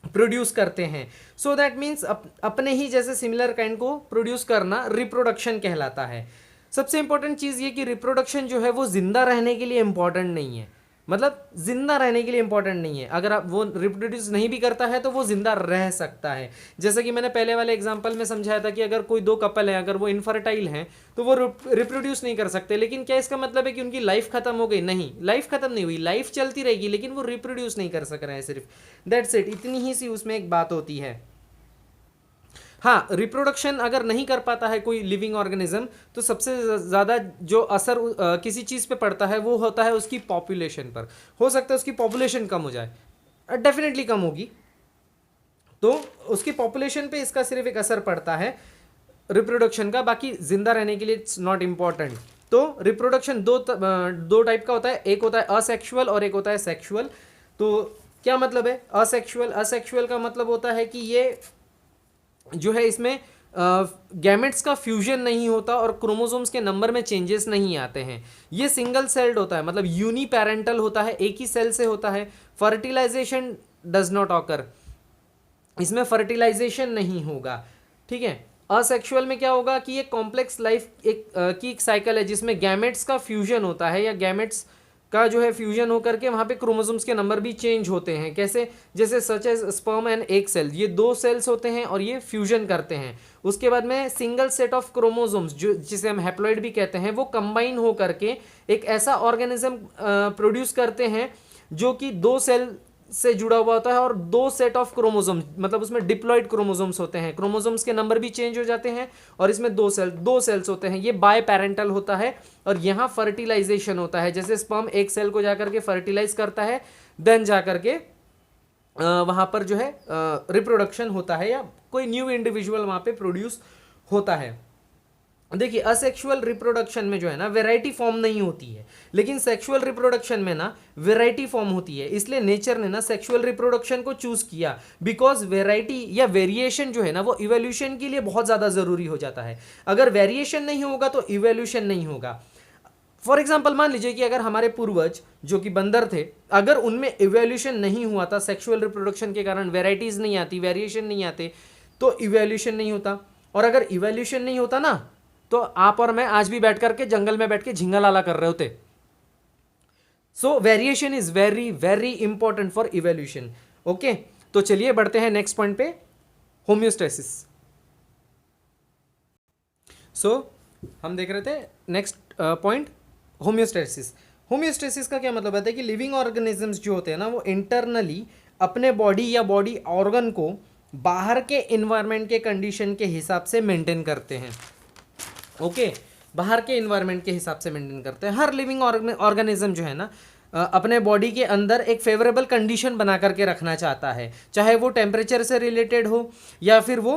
प्रोड्यूस करते हैं। सो दैट मीन्स अपने ही जैसे सिमिलर काइंड को प्रोड्यूस करना रिप्रोडक्शन कहलाता है। सबसे इंपॉर्टेंट चीज़ ये कि रिप्रोडक्शन जो है वो जिंदा रहने के लिए इंपॉर्टेंट नहीं है, मतलब जिंदा रहने के लिए इंपॉर्टेंट नहीं है। अगर आप वो रिप्रोड्यूस नहीं भी करता है तो वो जिंदा रह सकता है। जैसे कि मैंने पहले वाले एग्जांपल में समझाया था कि अगर कोई दो कपल है, अगर वो इनफर्टाइल हैं तो वो रिप्रोड्यूस नहीं कर सकते। लेकिन क्या इसका मतलब है कि उनकी लाइफ खत्म हो गई? नहीं, लाइफ खत्म नहीं हुई, लाइफ चलती रहेगी, लेकिन वो रिप्रोड्यूस नहीं कर सक रहे हैं सिर्फ। दैट्स इट, इतनी ही सी उसमें एक बात होती है। हाँ, रिप्रोडक्शन अगर नहीं कर पाता है कोई लिविंग ऑर्गेनिज्म तो सबसे ज़्यादा जो असर किसी चीज़ पे पड़ता है वो होता है उसकी पॉपुलेशन पर। हो सकता है उसकी पॉपुलेशन कम हो जाए, डेफिनेटली कम होगी, तो उसकी पॉपुलेशन पे इसका सिर्फ एक असर पड़ता है रिप्रोडक्शन का, बाकी जिंदा रहने के लिए इट्स नॉट इम्पॉर्टेंट। तो रिप्रोडक्शन दो टाइप का होता है, एक होता है असेक्सुअल और एक होता है सेक्सुअल। तो क्या मतलब है असेक्सुअल का मतलब होता है कि ये जो है इसमें गैमेट्स का फ्यूजन नहीं होता और क्रोमोसोम्स के नंबर में चेंजेस नहीं आते हैं। ये सिंगल सेल्ड होता है, मतलब यूनिपेरेंटल होता है, एक ही सेल से होता है। फर्टिलाइजेशन डज नॉट ऑकर, इसमें फर्टिलाइजेशन नहीं होगा, ठीक है। असेक्सुअल में क्या होगा कि ये कॉम्प्लेक्स लाइफ की एक साइकिल है जिसमें गैमेट्स का फ्यूजन होता है या गैमेट्स का जो है फ्यूजन होकर के वहाँ पे क्रोमोसोम्स के नंबर भी चेंज होते हैं। कैसे? जैसे such as sperm and egg cell, ये दो सेल्स होते हैं और ये फ्यूजन करते हैं। उसके बाद में सिंगल सेट ऑफ क्रोमोसोम्स जो जिसे हम हैप्लॉइड भी कहते हैं वो कंबाइन हो करके एक ऐसा ऑर्गेनिज्म प्रोड्यूस करते हैं जो कि दो सेल से जुड़ा हुआ होता है और दो सेट ऑफ क्रोमोसोम्स, मतलब उसमें डिप्लॉइड क्रोमोसोम्स होते हैं, क्रोमोसोम्स के नंबर भी चेंज हो जाते हैं और इसमें दो सेल्स होते हैं। ये बाय पैरेंटल होता है और यहाँ फर्टिलाइजेशन होता है। जैसे स्पर्म एक सेल को जाकर के फर्टिलाइज करता है, देन जाकर के वहाँ पर जो है रिप्रोडक्शन होता है या कोई न्यू इंडिविजुअल वहाँ पे प्रोड्यूस होता है। देखिए, असेक्सुअल रिप्रोडक्शन में जो है ना वैरायटी फॉर्म नहीं होती है, लेकिन सेक्सुअल रिप्रोडक्शन में ना वैरायटी फॉर्म होती है। इसलिए नेचर ने ना सेक्सुअल रिप्रोडक्शन को चूज किया, बिकॉज वैरायटी या वेरिएशन जो है ना वो इवोल्यूशन के लिए बहुत ज़्यादा ज़रूरी हो जाता है। अगर वेरिएशन नहीं होगा तो इवोल्यूशन नहीं होगा। फॉर एग्जाम्पल मान लीजिए कि अगर हमारे पूर्वज जो कि बंदर थे, अगर उनमें इवोल्यूशन नहीं हुआ था, सेक्सुअल रिप्रोडक्शन के कारण वेराइटीज नहीं आती, वेरिएशन नहीं आते, तो इवोल्यूशन नहीं होता। और अगर इवोल्यूशन नहीं होता ना तो आप और मैं आज भी बैठ करके जंगल में बैठ के झिंगा लाला कर रहे होते। सो variation is very very important for evolution. Okay, तो चलिए बढ़ते हैं नेक्स्ट पॉइंट पे, होम्योस्टेसिस। सो हम देख रहे थे नेक्स्ट पॉइंट होम्योस्टेसिस। होम्योस्टेसिस का क्या मतलब है कि लिविंग ऑर्गेनिजम्स जो होते हैं ना वो इंटरनली अपने बॉडी या बॉडी ऑर्गन को बाहर के इन्वायरमेंट के कंडीशन के हिसाब से मेंटेन करते हैं। ओके, बाहर के इन्वायरमेंट के हिसाब से मेंटेन करते हैं। हर लिविंग ऑर्गेनिज्म जो है ना अपने बॉडी के अंदर एक फेवरेबल कंडीशन बना करके रखना चाहता है, चाहे वो टेम्परेचर से रिलेटेड हो या फिर वो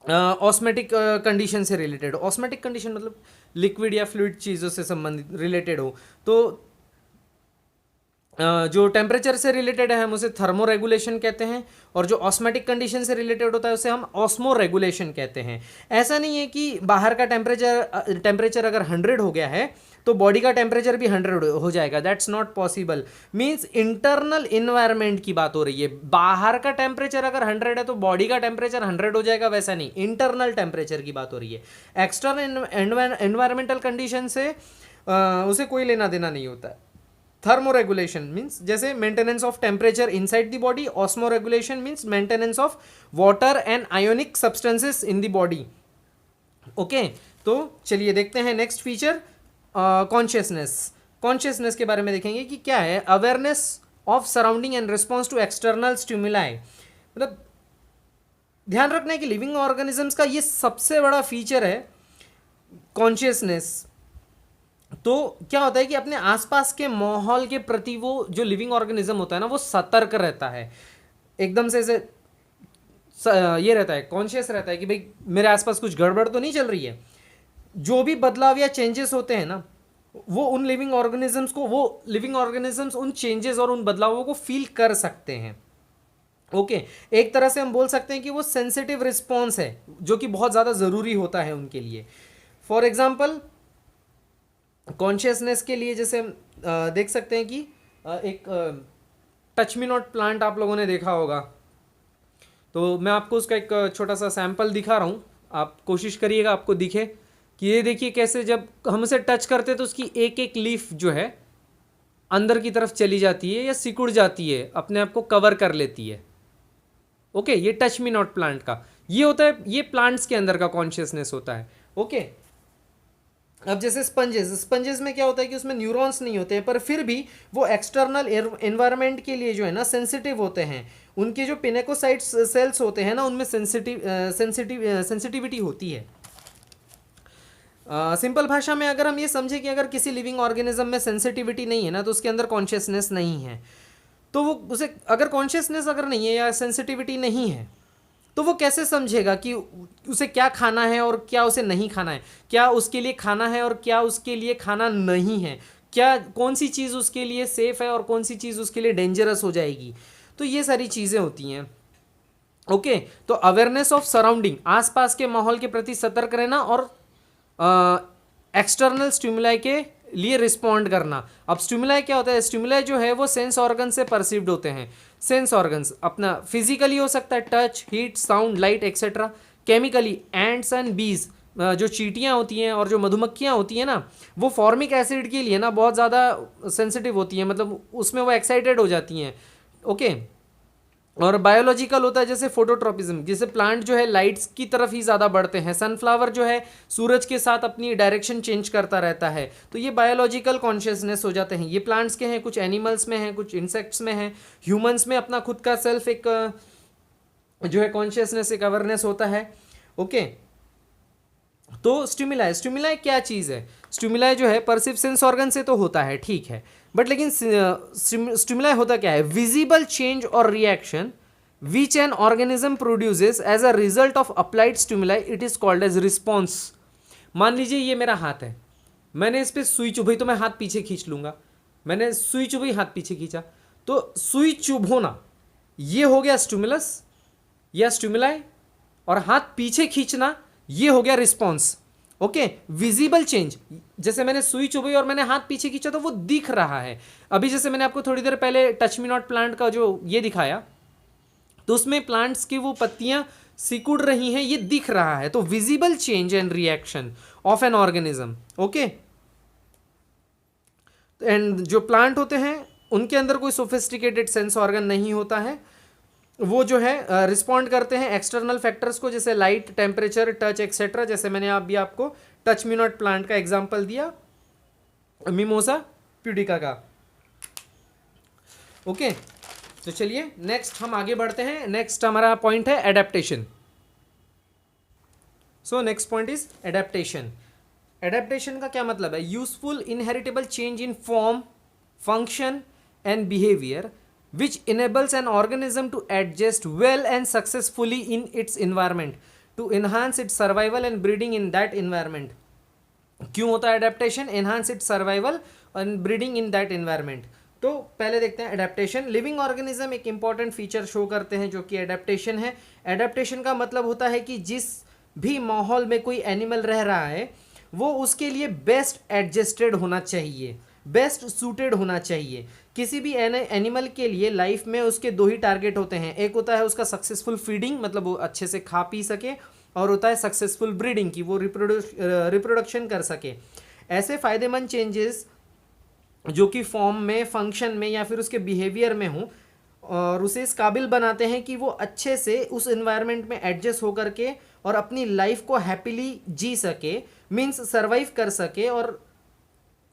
ऑस्मेटिक कंडीशन से रिलेटेड। ऑस्मेटिक कंडीशन मतलब लिक्विड या फ्लूइड चीज़ों से संबंधित रिलेटेड हो, तो जो टेम्परेचर से रिलेटेड है हम उसे थर्मो रेगुलेशन कहते हैं, और जो ऑस्मेटिक कंडीशन से रिलेटेड होता है उसे हम ऑस्मो रेगुलेशन कहते हैं। ऐसा नहीं है कि बाहर का टेम्परेचर अगर 100 हो गया है तो बॉडी का टेम्परेचर भी 100 हो जाएगा, that's not possible. Means internal environment की बात हो रही है। बाहर का टेम्परेचर अगर 100 है तो बॉडी का टेम्परेचर 100 हो जाएगा, वैसा नहीं, इंटरनल टेम्परेचर की बात हो रही है। एक्सटर्नल एनवायरमेंटल कंडीशन से उसे कोई लेना देना नहीं होता है। थर्मो रेगुलेशन मीन्स जैसे maintenance of temperature inside the body, osmo regulation means maintenance of water and ionic substances in the body. Okay, तो चलिए देखते हैं नेक्स्ट फीचर, कॉन्शियसनेस। कॉन्शियसनेस के बारे में देखेंगे कि क्या है। Awareness of surrounding and response to external stimuli, मतलब ध्यान रखना है कि लिविंग ऑर्गेनिजम्स का ये सबसे बड़ा फीचर है कॉन्शियसनेस। तो क्या होता है कि अपने आसपास के माहौल के प्रति वो जो लिविंग ऑर्गेनिज्म होता है ना, वो सतर्क रहता है, एकदम से ऐसे ये रहता है, कॉन्शियस रहता है कि भाई मेरे आसपास कुछ गड़बड़ तो नहीं चल रही है। जो भी बदलाव या चेंजेस होते हैं ना, वो उन लिविंग ऑर्गेनिजम्स को, वो लिविंग ऑर्गेनिजम्स उन चेंजेस और उन बदलावों को फील कर सकते हैं। ओके, एक तरह से हम बोल सकते हैं कि वो सेंसिटिव रिस्पॉन्स है, जो कि बहुत ज़्यादा ज़रूरी होता है उनके लिए। फॉर एग्जाम्पल कॉन्शियसनेस के लिए जैसे हम देख सकते हैं कि एक टच मी नॉट प्लांट आप लोगों ने देखा होगा, तो मैं आपको उसका एक छोटा सा सैंपल दिखा रहा हूँ, आप कोशिश करिएगा आपको दिखे कि ये देखिए कैसे जब हम उसे टच करते हैं तो उसकी एक एक लीफ जो है अंदर की तरफ चली जाती है या सिकुड़ जाती है, अपने आप को कवर कर लेती है। ओके, ये टच मी नॉट प्लांट का ये होता है, ये प्लांट्स के अंदर का कॉन्शियसनेस होता है। ओके, अब जैसे स्पंजेस में क्या होता है कि उसमें न्यूरॉन्स नहीं होते हैं, पर फिर भी वो एक्सटर्नल एनवायरनमेंट के लिए जो है ना सेंसिटिव होते हैं। उनके जो पिनेकोसाइट्स सेल्स होते हैं ना, उनमें सेंसिटिविटी होती है। सिंपल भाषा में अगर हम ये समझें कि अगर किसी लिविंग ऑर्गेनिज्म में सेंसिटिविटी नहीं है ना, तो उसके अंदर कॉन्शियसनेस नहीं है। तो वो उसे अगर कॉन्शियसनेस अगर नहीं है या सेंसिटिविटी नहीं है, तो वो कैसे समझेगा कि उसे क्या खाना है और क्या उसे नहीं खाना है, क्या उसके लिए खाना है और क्या उसके लिए खाना नहीं है, क्या कौन सी चीज़ उसके लिए सेफ है और कौन सी चीज़ उसके लिए डेंजरस हो जाएगी। तो ये सारी चीज़ें होती हैं। ओके, तो अवेयरनेस ऑफ सराउंडिंग, आसपास के माहौल के प्रति सतर्क रहना और एक्सटर्नल स्टिमुलाई के लिए रिस्पॉन्ड करना। अब स्टिमुलाई क्या होता है, स्टिमुलाई जो है वो सेंस ऑर्गन से परसीव्ड होते हैं। सेंस ऑर्गन्स अपना फिजिकली हो सकता है, touch, heat, sound, light etcetera. Chemically ends and बीज, जो चींटियाँ होती हैं और जो मधुमक्खियाँ होती हैं ना, वो फॉर्मिक एसिड के लिए ना बहुत ज़्यादा सेंसिटिव होती हैं, मतलब उसमें वो एक्साइटेड हो जाती हैं। ओके, और बायोलॉजिकल होता है जैसे फोटोट्रॉपिज्म, जिससे प्लांट जो है लाइट्स की तरफ ही ज़्यादा बढ़ते हैं। सनफ्लावर जो है सूरज के साथ अपनी डायरेक्शन चेंज करता रहता है, तो ये बायोलॉजिकल कॉन्शियसनेस हो जाते हैं। ये प्लांट्स के हैं, कुछ एनिमल्स में हैं, कुछ इंसेक्ट्स में हैं। ह्यूमंस में अपना खुद का सेल्फ एक जो है कॉन्शियसनेस, एक अवेयरनेस होता है। ओके, तो स्टिमुलाई क्या चीज़ है। स्टिमुलाई जो है परसिव सेंस ऑर्गन से तो होता है, ठीक है, बट लेकिन स्टिमुलाई होता क्या है, विजिबल चेंज और reaction which an organism produces as a result of applied stimuli, it is called as response. मान लीजिए ये मेरा हाथ है, मैंने इस पर सुई चुभाई तो मैं हाथ पीछे खींच लूंगा। मैंने सुई चुभाई, हाथ पीछे खींचा, तो सुई चुभोना ये हो गया स्टिमुलस या स्टिमुलाई, और हाथ पीछे खींचना ये हो गया रिस्पॉन्स। ओके, विजिबल चेंज, जैसे मैंने सुई चुभाई और मैंने हाथ पीछे खींचा तो वो दिख रहा है। अभी जैसे मैंने आपको थोड़ी देर पहले टच मी नॉट प्लांट का जो ये दिखाया, तो उसमें प्लांट्स की वो पत्तियां सिकुड़ रही हैं, ये दिख रहा है। तो visible change and reaction of an organism. Okay, and जो प्लांट होते हैं उनके अंदर कोई सोफिस्टिकेटेड सेंस ऑर्गन नहीं होता है, वो जो है रिस्पॉन्ड करते हैं एक्सटर्नल फैक्टर्स को, जैसे लाइट, टेम्परेचर, टच एक्सेट्रा। जैसे मैंने अभी आपको टच मी नॉट प्लांट का एग्जांपल दिया, मिमोसा प्यूडिका का। ओके, तो चलिए नेक्स्ट हम आगे बढ़ते हैं। नेक्स्ट हमारा पॉइंट है adaptation. So next point is adaptation. Adaptation का क्या मतलब है, useful inheritable change in form, function and behaviour which enables an organism to adjust well and successfully in its environment। To enhance its survival and breeding in that environment. क्यों होता है adaptation? Enhance its survival and breeding in that environment. तो पहले देखते हैं adaptation. Living organism एक important feature show करते हैं जो कि एडेप्टेशन है। एडेप्टेशन का मतलब होता है कि जिस भी माहौल में कोई एनिमल रह रहा है वो उसके लिए बेस्ट एडजस्टेड होना चाहिए, बेस्ट सूटेड होना चाहिए। किसी भी एनिमल के लिए लाइफ में उसके दो ही टारगेट होते हैं, एक होता है उसका सक्सेसफुल फीडिंग, मतलब वो अच्छे से खा पी सके, और होता है सक्सेसफुल ब्रीडिंग की वो रिप्रोडक्शन कर सके। ऐसे फायदेमंद चेंजेस जो कि फॉर्म में, फंक्शन में या फिर उसके बिहेवियर में हो और उसे इस काबिल बनाते हैं कि वो अच्छे से उस एनवायरनमेंट में एडजस्ट होकर के और अपनी लाइफ को हैप्पीली जी सके, मीन्स सर्वाइव कर सके, और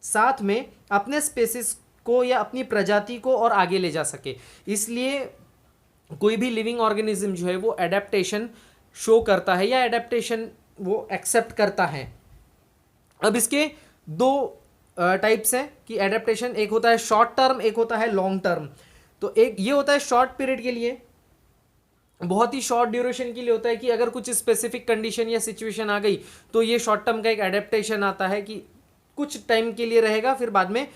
साथ में अपने स्पेसिस को या अपनी प्रजाति को और आगे ले जा सके। इसलिए कोई भी लिविंग ऑर्गेनिज्म जो है वो एडेप्टेशन शो करता है या एडेप्टेशन वो एक्सेप्ट करता है। अब इसके दो टाइप्स हैं कि एडेप्टेशन, एक होता है शॉर्ट टर्म, एक होता है लॉन्ग टर्म। तो एक ये होता है शॉर्ट पीरियड के लिए, बहुत ही शॉर्ट ड्यूरेशन के लिए होता है कि अगर कुछ स्पेसिफिक कंडीशन या सिचुएशन आ गई तो ये शॉर्ट टर्म का एक एडेप्टेशन आता है कि कुछ टाइम के लिए रहेगा, फिर बाद में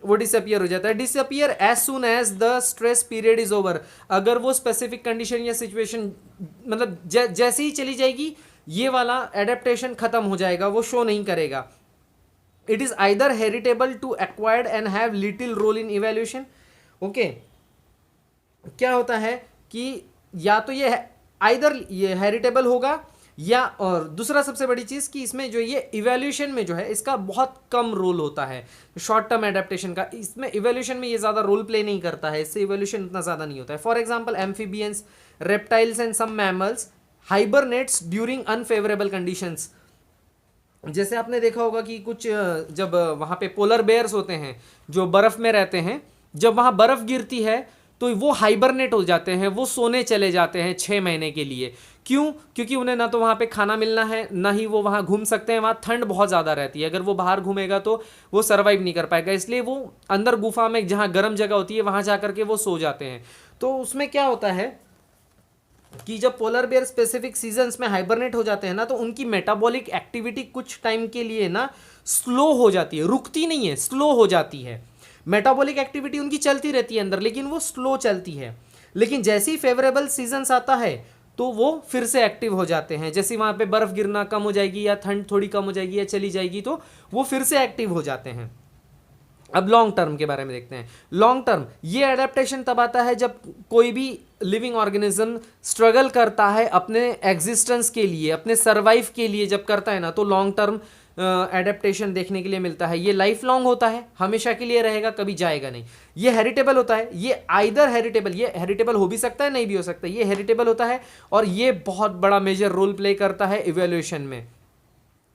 वो डिसअपियर हो जाता है। Disappear as soon as the stress period is over. अगर वो स्पेसिफिक कंडीशन या सिचुएशन मतलब जैसे ही चली जाएगी ये वाला एडेप्टेशन खत्म हो जाएगा, वो शो नहीं करेगा। It is either heritable to acquired and have little role in evaluation. Okay, क्या होता है कि या तो ये आइदर ये हेरिटेबल होगा, या और दूसरा सबसे बड़ी चीज कि इसमें जो ये इवैल्यूएशन में जो है इसका बहुत कम रोल होता है शॉर्ट टर्म एडेप्टेशन का। इसमें इवैल्यूएशन में ये ज्यादा रोल प्ले नहीं करता है, इससे इवैल्यूएशन उतना ज्यादा नहीं होता है। For example amphibians, reptiles and some mammals hibernates during unfavourable conditions. जैसे आपने देखा होगा कि कुछ जब वहाँ पे पोलर बेयर्स होते हैं जो बर्फ में रहते हैं, जब वहाँ बर्फ गिरती है तो वो हाइबरनेट हो जाते हैं, वो सोने चले जाते हैं 6 महीने के लिए। क्यों? क्योंकि उन्हें ना तो वहाँ पे खाना मिलना है, ना ही वो वहाँ घूम सकते हैं, वहाँ ठंड बहुत ज़्यादा रहती है। अगर वो बाहर घूमेगा तो वो सर्वाइव नहीं कर पाएगा, इसलिए वो अंदर गुफा में जहाँ गर्म जगह होती है वहाँ जा करके वो सो जाते हैं। तो उसमें क्या होता है कि जब पोलर बेयर स्पेसिफिक सीजन्स में हाइबरनेट हो जाते हैं ना, तो उनकी मेटाबॉलिक एक्टिविटी कुछ टाइम के लिए ना स्लो हो जाती है, रुकती नहीं है, स्लो हो जाती है। मेटाबॉलिक एक्टिविटी उनकी चलती रहती है अंदर, लेकिन वो स्लो चलती है। लेकिन जैसे ही फेवरेबल सीजन्स आता है तो वो फिर से एक्टिव हो जाते हैं। जैसे वहाँ पे बर्फ गिरना कम हो जाएगी या ठंड थोड़ी कम हो जाएगी या चली जाएगी तो वो फिर से एक्टिव हो जाते हैं। अब लॉन्ग टर्म के बारे में देखते हैं। लॉन्ग टर्म ये एडेप्टेशन तब आता है जब कोई भी लिविंग ऑर्गेनिज्म स्ट्रगल करता है अपने एग्जिस्टेंस के लिए, अपने सर्वाइव के लिए जब करता है ना, तो लॉन्ग टर्म एडेप्टेशन देखने के लिए मिलता है। ये लाइफ लॉन्ग होता है, हमेशा के लिए रहेगा, कभी जाएगा नहीं। ये हेरिटेबल होता है, ये आइदर हेरिटेबल, ये हेरिटेबल हो भी सकता है, नहीं भी हो सकता, ये हेरिटेबल होता है और ये बहुत बड़ा मेजर रोल प्ले करता है इवैल्यूएशन में।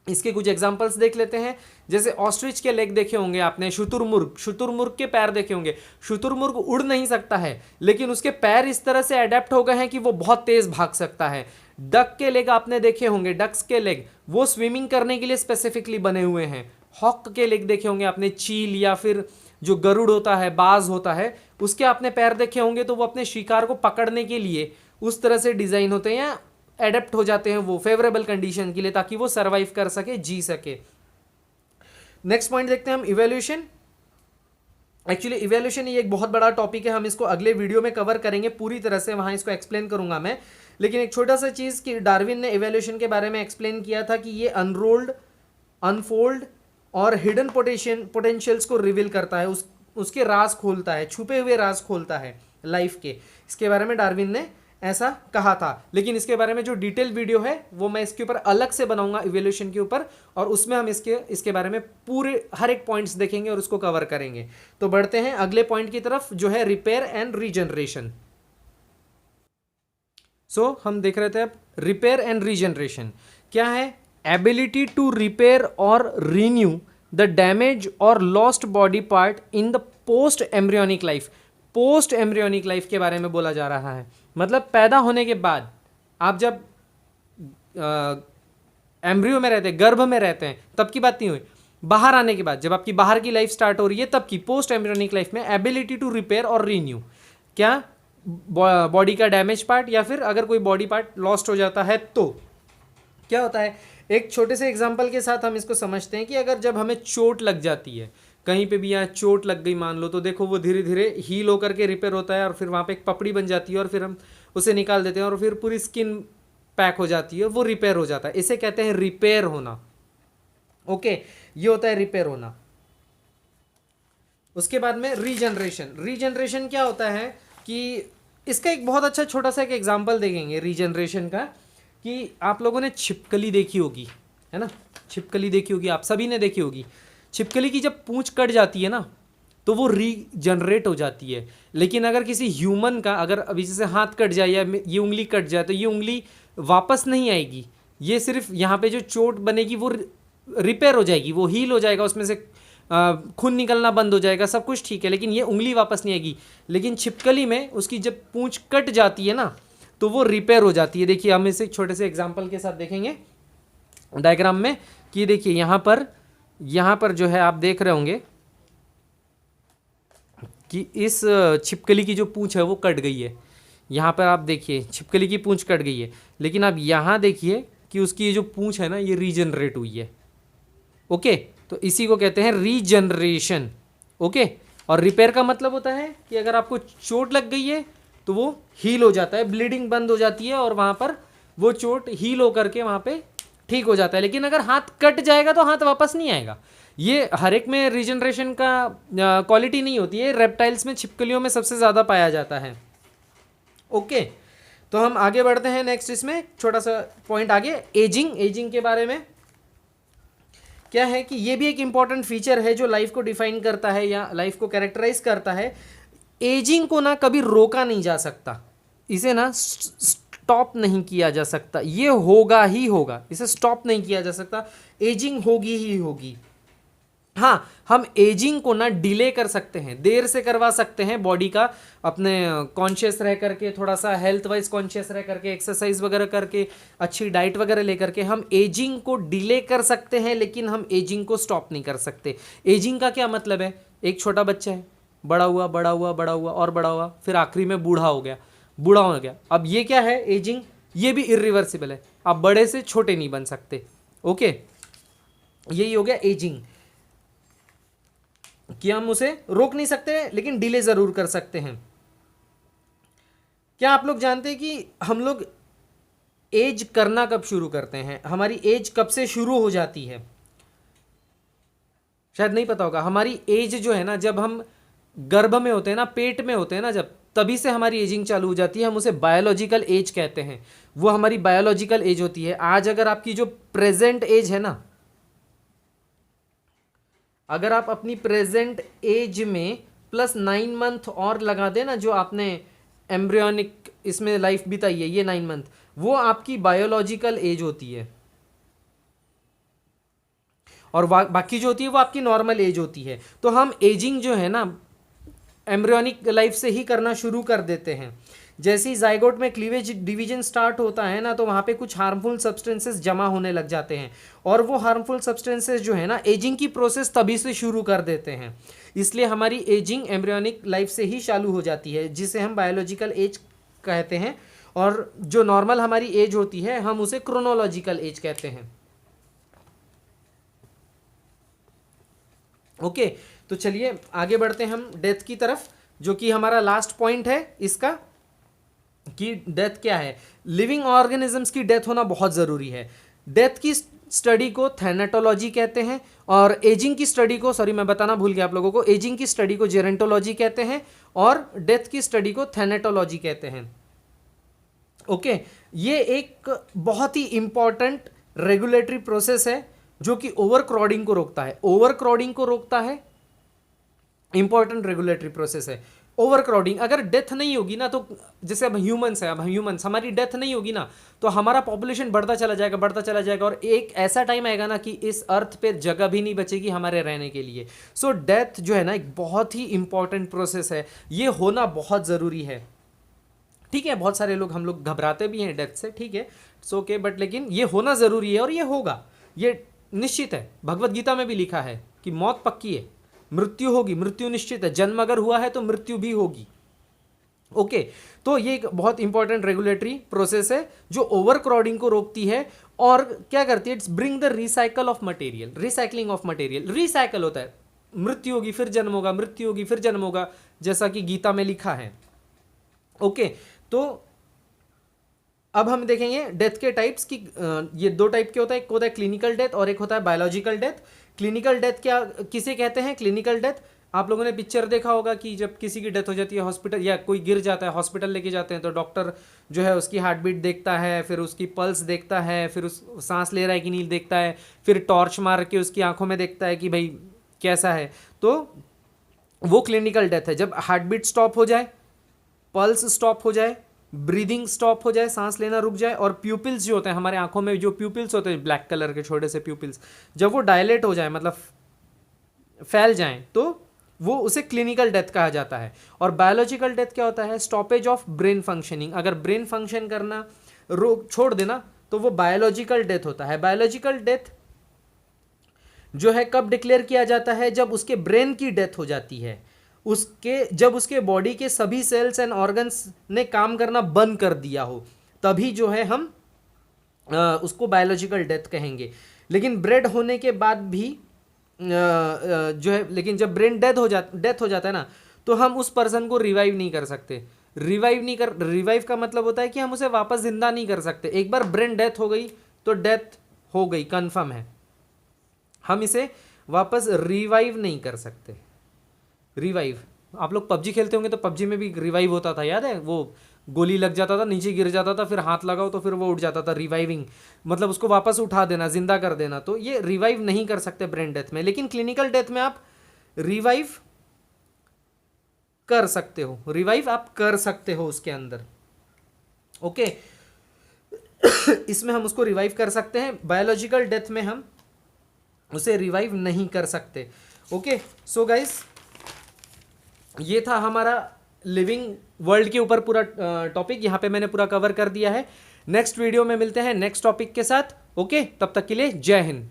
इसके कुछ एग्जांपल्स देख लेते हैं। जैसे ऑस्ट्रिच के लेग देखे होंगे आपने, शुतुरमुर्ग के पैर देखे होंगे। शुतुरमुर्ग उड़ नहीं सकता है, लेकिन उसके पैर इस तरह से अडेप्ट हो गए हैं कि वो बहुत तेज भाग सकता है। डक के लेग आपने देखे होंगे, डक्स के लेग वो स्विमिंग करने के लिए स्पेसिफिकली बने हुए हैं। हॉक के लेग देखे होंगे आपने, चील या फिर जो गरुड़ होता है, बाज होता है, उसके आपने पैर देखे होंगे, तो वो अपने शिकार को पकड़ने के लिए उस तरह से डिजाइन होते हैं, एडेप्ट हो जाते हैं वो फेवरेबल कंडीशन के लिए, ताकि वो सर्वाइव कर सके, जी सके। नेक्स्ट पॉइंट देखते हैं हम, इवैल्यूएशन। एक्चुअली इवैल्यूएशन ये एक बहुत बड़ा टॉपिक है, हम इसको अगले वीडियो में कवर करेंगे पूरी तरह से, वहां इसको एक्सप्लेन करूंगा मैं। लेकिन एक छोटा सा चीज कि डार्विन ने इवैल्यूएशन के बारे में एक्सप्लेन किया था कि ये अनरोल्ड, अनफोल्ड और हिडन पोटेंशियल्स को रिवील करता है, उसके राज खोलता है, छुपे हुए राज खोलता है लाइफ के। इसके बारे में डार्विन ने ऐसा कहा था। लेकिन इसके बारे में जो डिटेल वीडियो है वो मैं इसके ऊपर अलग से बनाऊंगा इवैल्यूएशन के ऊपर, और उसमें हम इसके बारे में पूरे हर एक पॉइंट्स देखेंगे और उसको कवर करेंगे। तो बढ़ते हैं अगले पॉइंट की तरफ, जो है रिपेयर एंड रीजनरेशन। सो हम देख रहे थे अब रिपेयर एंड रीजनरेशन क्या है। एबिलिटी टू रिपेयर और रीन्यू द डैमेज और lost body part in the post embryonic life. Post embryonic life के बारे में बोला जा रहा है, मतलब पैदा होने के बाद आप जब एम्ब्रियो में रहते हैं, गर्भ में रहते हैं, तब की बात नहीं हुई। बाहर आने के बाद, जब आपकी बाहर की लाइफ स्टार्ट हो रही है, तब की पोस्ट एम्ब्रियोनिक लाइफ में एबिलिटी टू रिपेयर और रीन्यू क्या बॉडी का डैमेज पार्ट या फिर अगर कोई बॉडी पार्ट लॉस्ट हो जाता है तो क्या होता है। एक छोटे से एग्जांपल के साथ हम इसको समझते हैं कि अगर जब हमें चोट लग जाती है, कहीं पे भी यहाँ चोट लग गई मान लो, तो देखो वो धीरे धीरे हील होकर के रिपेयर होता है और फिर वहाँ पे एक पपड़ी बन जाती है और फिर हम उसे निकाल देते हैं और फिर पूरी स्किन पैक हो जाती है, वो रिपेयर हो जाता है। इसे कहते हैं रिपेयर होना। ओके, ये होता है रिपेयर होना। उसके बाद में रीजनरेशन। रीजनरेशन क्या होता है कि इसका एक बहुत अच्छा छोटा सा एक एग्जांपल देखेंगे रीजनरेशन का, कि आप लोगों ने छिपकली देखी होगी, है ना, छिपकली देखी होगी, आप सभी ने देखी होगी। छिपकली की जब पूंछ कट जाती है ना तो वो रीजनरेट हो जाती है। लेकिन अगर किसी ह्यूमन का अगर अभी जैसे हाथ कट जाए या ये उंगली कट जाए तो ये उंगली वापस नहीं आएगी, ये सिर्फ यहाँ पे जो चोट बनेगी वो रिपेयर हो जाएगी, वो हील हो जाएगा, उसमें से खून निकलना बंद हो जाएगा, सब कुछ ठीक है, लेकिन ये उंगली वापस नहीं आएगी। लेकिन छिपकली में उसकी जब पूंछ कट जाती है ना तो वो रिपेयर हो जाती है। देखिए हम इसे छोटे से एग्जांपल के साथ देखेंगे डायग्राम में कि देखिए यहाँ पर जो है आप देख रहे होंगे कि इस छिपकली की जो पूंछ है वो कट गई है। यहाँ पर आप देखिए छिपकली की पूंछ कट गई है, लेकिन आप यहाँ देखिए कि उसकी ये जो पूंछ है ना ये रीजनरेट हुई है। ओके, तो इसी को कहते हैं रीजनरेशन। ओके, और रिपेयर का मतलब होता है कि अगर आपको चोट लग गई है तो वो हील हो जाता है, ब्लीडिंग बंद हो जाती है और वहाँ पर वो चोट हील होकर के वहाँ पे ठीक हो जाता है। लेकिन अगर हाथ कट जाएगा तो हाथ वापस नहीं आएगा। ये हर एक में रीजनरेशन का क्वालिटी नहीं होती है, रेप्टाइल्स में, छिपकलियों में सबसे ज़्यादा पाया जाता है। ओके, तो हम आगे बढ़ते हैं नेक्स्ट। इसमें छोटा सा पॉइंट आगे, एजिंग। एजिंग के बारे में क्या है कि ये भी एक इंपॉर्टेंट फीचर है जो लाइफ को डिफाइन करता है या लाइफ को कैरेक्टराइज करता है। एजिंग को ना कभी रोका नहीं जा सकता, इसे ना स्टॉप नहीं किया जा सकता, ये होगा ही होगा, इसे स्टॉप नहीं किया जा सकता, एजिंग होगी ही होगी। हाँ, हम एजिंग को ना डिले कर सकते हैं, देर से करवा सकते हैं बॉडी का, अपने कॉन्शियस रह करके, थोड़ा सा हेल्थ वाइज कॉन्शियस रह करके, एक्सरसाइज वगैरह करके, अच्छी डाइट वगैरह लेकर के हम एजिंग को डिले कर सकते हैं, लेकिन हम एजिंग को स्टॉप नहीं कर सकते। एजिंग का क्या मतलब है, एक छोटा बच्चा है, बड़ा हुआ बड़ा हुआ बड़ा हुआ और बड़ा हुआ, फिर आखिरी में बूढ़ा हो गया, बूढ़ा हो गया। अब ये क्या है, एजिंग, ये भी इरिवर्सिबल है, आप बड़े से छोटे नहीं बन सकते। ओके, यही हो गया एजिंग, कि हम उसे रोक नहीं सकते लेकिन डिले जरूर कर सकते हैं। क्या आप लोग जानते हैं कि हम लोग एज करना कब शुरू करते हैं, हमारी एज कब से शुरू हो जाती है? शायद नहीं पता होगा। हमारी एज जो है ना, जब हम गर्भ में होते हैं ना, पेट में होते हैं ना, जब तभी से हमारी एजिंग चालू हो जाती है। हम उसे बायोलॉजिकल एज कहते हैं, वो हमारी बायोलॉजिकल एज होती है। आज अगर आपकी जो प्रेजेंट एज है ना, अगर आप अपनी प्रेजेंट एज में प्लस 9 मंथ और लगा दें ना, जो आपने एम्ब्रियोनिक इसमें लाइफ बिताई है, ये 9 मंथ, वो आपकी बायोलॉजिकल एज होती है। और बाकी जो होती है वो आपकी नॉर्मल एज होती है। तो हम एजिंग जो है ना एम्ब्रियोनिक लाइफ से ही करना शुरू कर देते हैं। जैसे ही जाइगोट में क्लीवेज डिवीजन स्टार्ट होता है ना, तो वहाँ पे कुछ हार्मफुल सब्सटेंसेस जमा होने लग जाते हैं, और वो हार्मफुल सब्सटेंसेस जो है ना एजिंग की प्रोसेस तभी से शुरू कर देते हैं। इसलिए हमारी एजिंग एम्ब्रियोनिक लाइफ से ही चालू हो जाती है, जिसे हम बायोलॉजिकल एज कहते हैं। और जो नॉर्मल हमारी एज होती है हम उसे क्रोनोलॉजिकल एज कहते हैं। ओके, तो चलिए आगे बढ़ते हैं हम डेथ की तरफ, जो कि हमारा लास्ट पॉइंट है इसका, कि डेथ क्या है। लिविंग ऑर्गेनिजम्स की डेथ होना बहुत ज़रूरी है। डेथ की स्टडी को थैनेटोलॉजी कहते हैं, और एजिंग की स्टडी को, सॉरी मैं बताना भूल गया आप लोगों को, एजिंग की स्टडी को जेरेंटोलॉजी कहते हैं और डेथ की स्टडी को थैनेटोलॉजी कहते हैं। ओके, ये एक बहुत ही इंपॉर्टेंट रेगुलेटरी प्रोसेस है जो कि ओवर क्राउडिंग को रोकता है। ओवर क्राउडिंग को रोकता है, इंपॉर्टेंट रेगुलेटरी प्रोसेस है। ओवर क्राउडिंग, अगर डेथ नहीं होगी ना, तो जैसे अब ह्यूमंस है, अब ह्यूमंस, हमारी डेथ नहीं होगी ना तो हमारा पॉपुलेशन बढ़ता चला जाएगा, बढ़ता चला जाएगा, और एक ऐसा टाइम आएगा ना कि इस अर्थ पे जगह भी नहीं बचेगी हमारे रहने के लिए। सो डेथ जो है ना एक बहुत ही इंपॉर्टेंट प्रोसेस है, ये होना बहुत ज़रूरी है। ठीक है, बहुत सारे लोग, हम लोग घबराते भी हैं डेथ से, ठीक है, इट्स ओके, बट लेकिन ये होना ज़रूरी है और ये होगा, ये निश्चित है। भगवत गीता में भी लिखा है कि मौत पक्की है, मृत्यु होगी, मृत्यु निश्चित है, जन्म अगर हुआ है तो मृत्यु भी होगी। ओके तो ये एक बहुत इंपॉर्टेंट रेगुलेटरी प्रोसेस है जो ओवर क्राउडिंग को रोकती है और क्या करती है, it's bring the recycle of material, recycling of material, recycle होता है, मृत्यु होगी फिर जन्म होगा, मृत्यु होगी फिर जन्म होगा, जैसा कि गीता में लिखा है। ओके तो अब हम देखेंगे डेथ के टाइप्स की, ये दो टाइप के होता है, एक होता है क्लिनिकल डेथ और एक होता है बायोलॉजिकल डेथ। क्लिनिकल डेथ क्या किसे कहते हैं? क्लिनिकल डेथ, आप लोगों ने पिक्चर देखा होगा कि जब किसी की डेथ हो जाती है हॉस्पिटल, या कोई गिर जाता है हॉस्पिटल लेके जाते हैं तो डॉक्टर जो है उसकी हार्ट बीट देखता है, फिर उसकी पल्स देखता है, फिर उस सांस ले रहा है कि नहीं देखता है, फिर टॉर्च मार के उसकी आंखों में देखता है कि भाई कैसा है। तो वो क्लिनिकल डेथ है, जब हार्ट बीट स्टॉप हो जाए, पल्स स्टॉप हो जाए, ब्रीदिंग स्टॉप हो जाए, सांस लेना रुक जाए, और प्यूपिल्स जो होते हैं हमारे आंखों में, जो प्यूपिल्स होते हैं ब्लैक कलर के छोटे से प्यूपिल्स, जब वो डायलेट हो जाए मतलब फैल जाएं, तो वो उसे क्लिनिकल डेथ कहा जाता है। और बायोलॉजिकल डेथ क्या होता है? स्टॉपेज ऑफ ब्रेन फंक्शनिंग, अगर ब्रेन फंक्शन करना रोक छोड़ देना तो वो बायोलॉजिकल डेथ होता है। बायोलॉजिकल डेथ जो है कब डिक्लेयर किया जाता है? जब उसके ब्रेन की डेथ हो जाती है, जब उसके बॉडी के सभी सेल्स एंड ऑर्गन्स ने काम करना बंद कर दिया हो, तभी जो है हम उसको बायोलॉजिकल डेथ कहेंगे। लेकिन ब्रेड होने के बाद भी जो है, लेकिन जब ब्रेन डेथ हो जाता है ना, तो हम उस पर्सन को रिवाइव नहीं कर सकते। रिवाइव का मतलब होता है कि हम उसे वापस जिंदा नहीं कर सकते। एक बार ब्रेन डेथ हो गई तो डेथ हो गई, कंफर्म है, हम इसे वापस रिवाइव नहीं कर सकते। रिवाइव, आप लोग पबजी खेलते होंगे तो पबजी में भी रिवाइव होता था, याद है? वो गोली लग जाता था, नीचे गिर जाता था, फिर हाथ लगाओ तो फिर वो उठ जाता था। रिवाइविंग मतलब उसको वापस उठा देना, जिंदा कर देना। तो ये रिवाइव नहीं कर सकते ब्रेन डेथ में, लेकिन क्लिनिकल डेथ में आप रिवाइव कर सकते हो, रिवाइव आप कर सकते हो उसके अंदर। ओके इसमें हम उसको रिवाइव कर सकते हैं, बायोलॉजिकल डेथ में हम उसे रिवाइव नहीं कर सकते। ओके सो गाइस, ये था हमारा लिविंग वर्ल्ड के ऊपर पूरा टॉपिक, यहाँ पे मैंने पूरा कवर कर दिया है। नेक्स्ट वीडियो में मिलते हैं नेक्स्ट टॉपिक के साथ। ओके तब तक के लिए जय हिंद।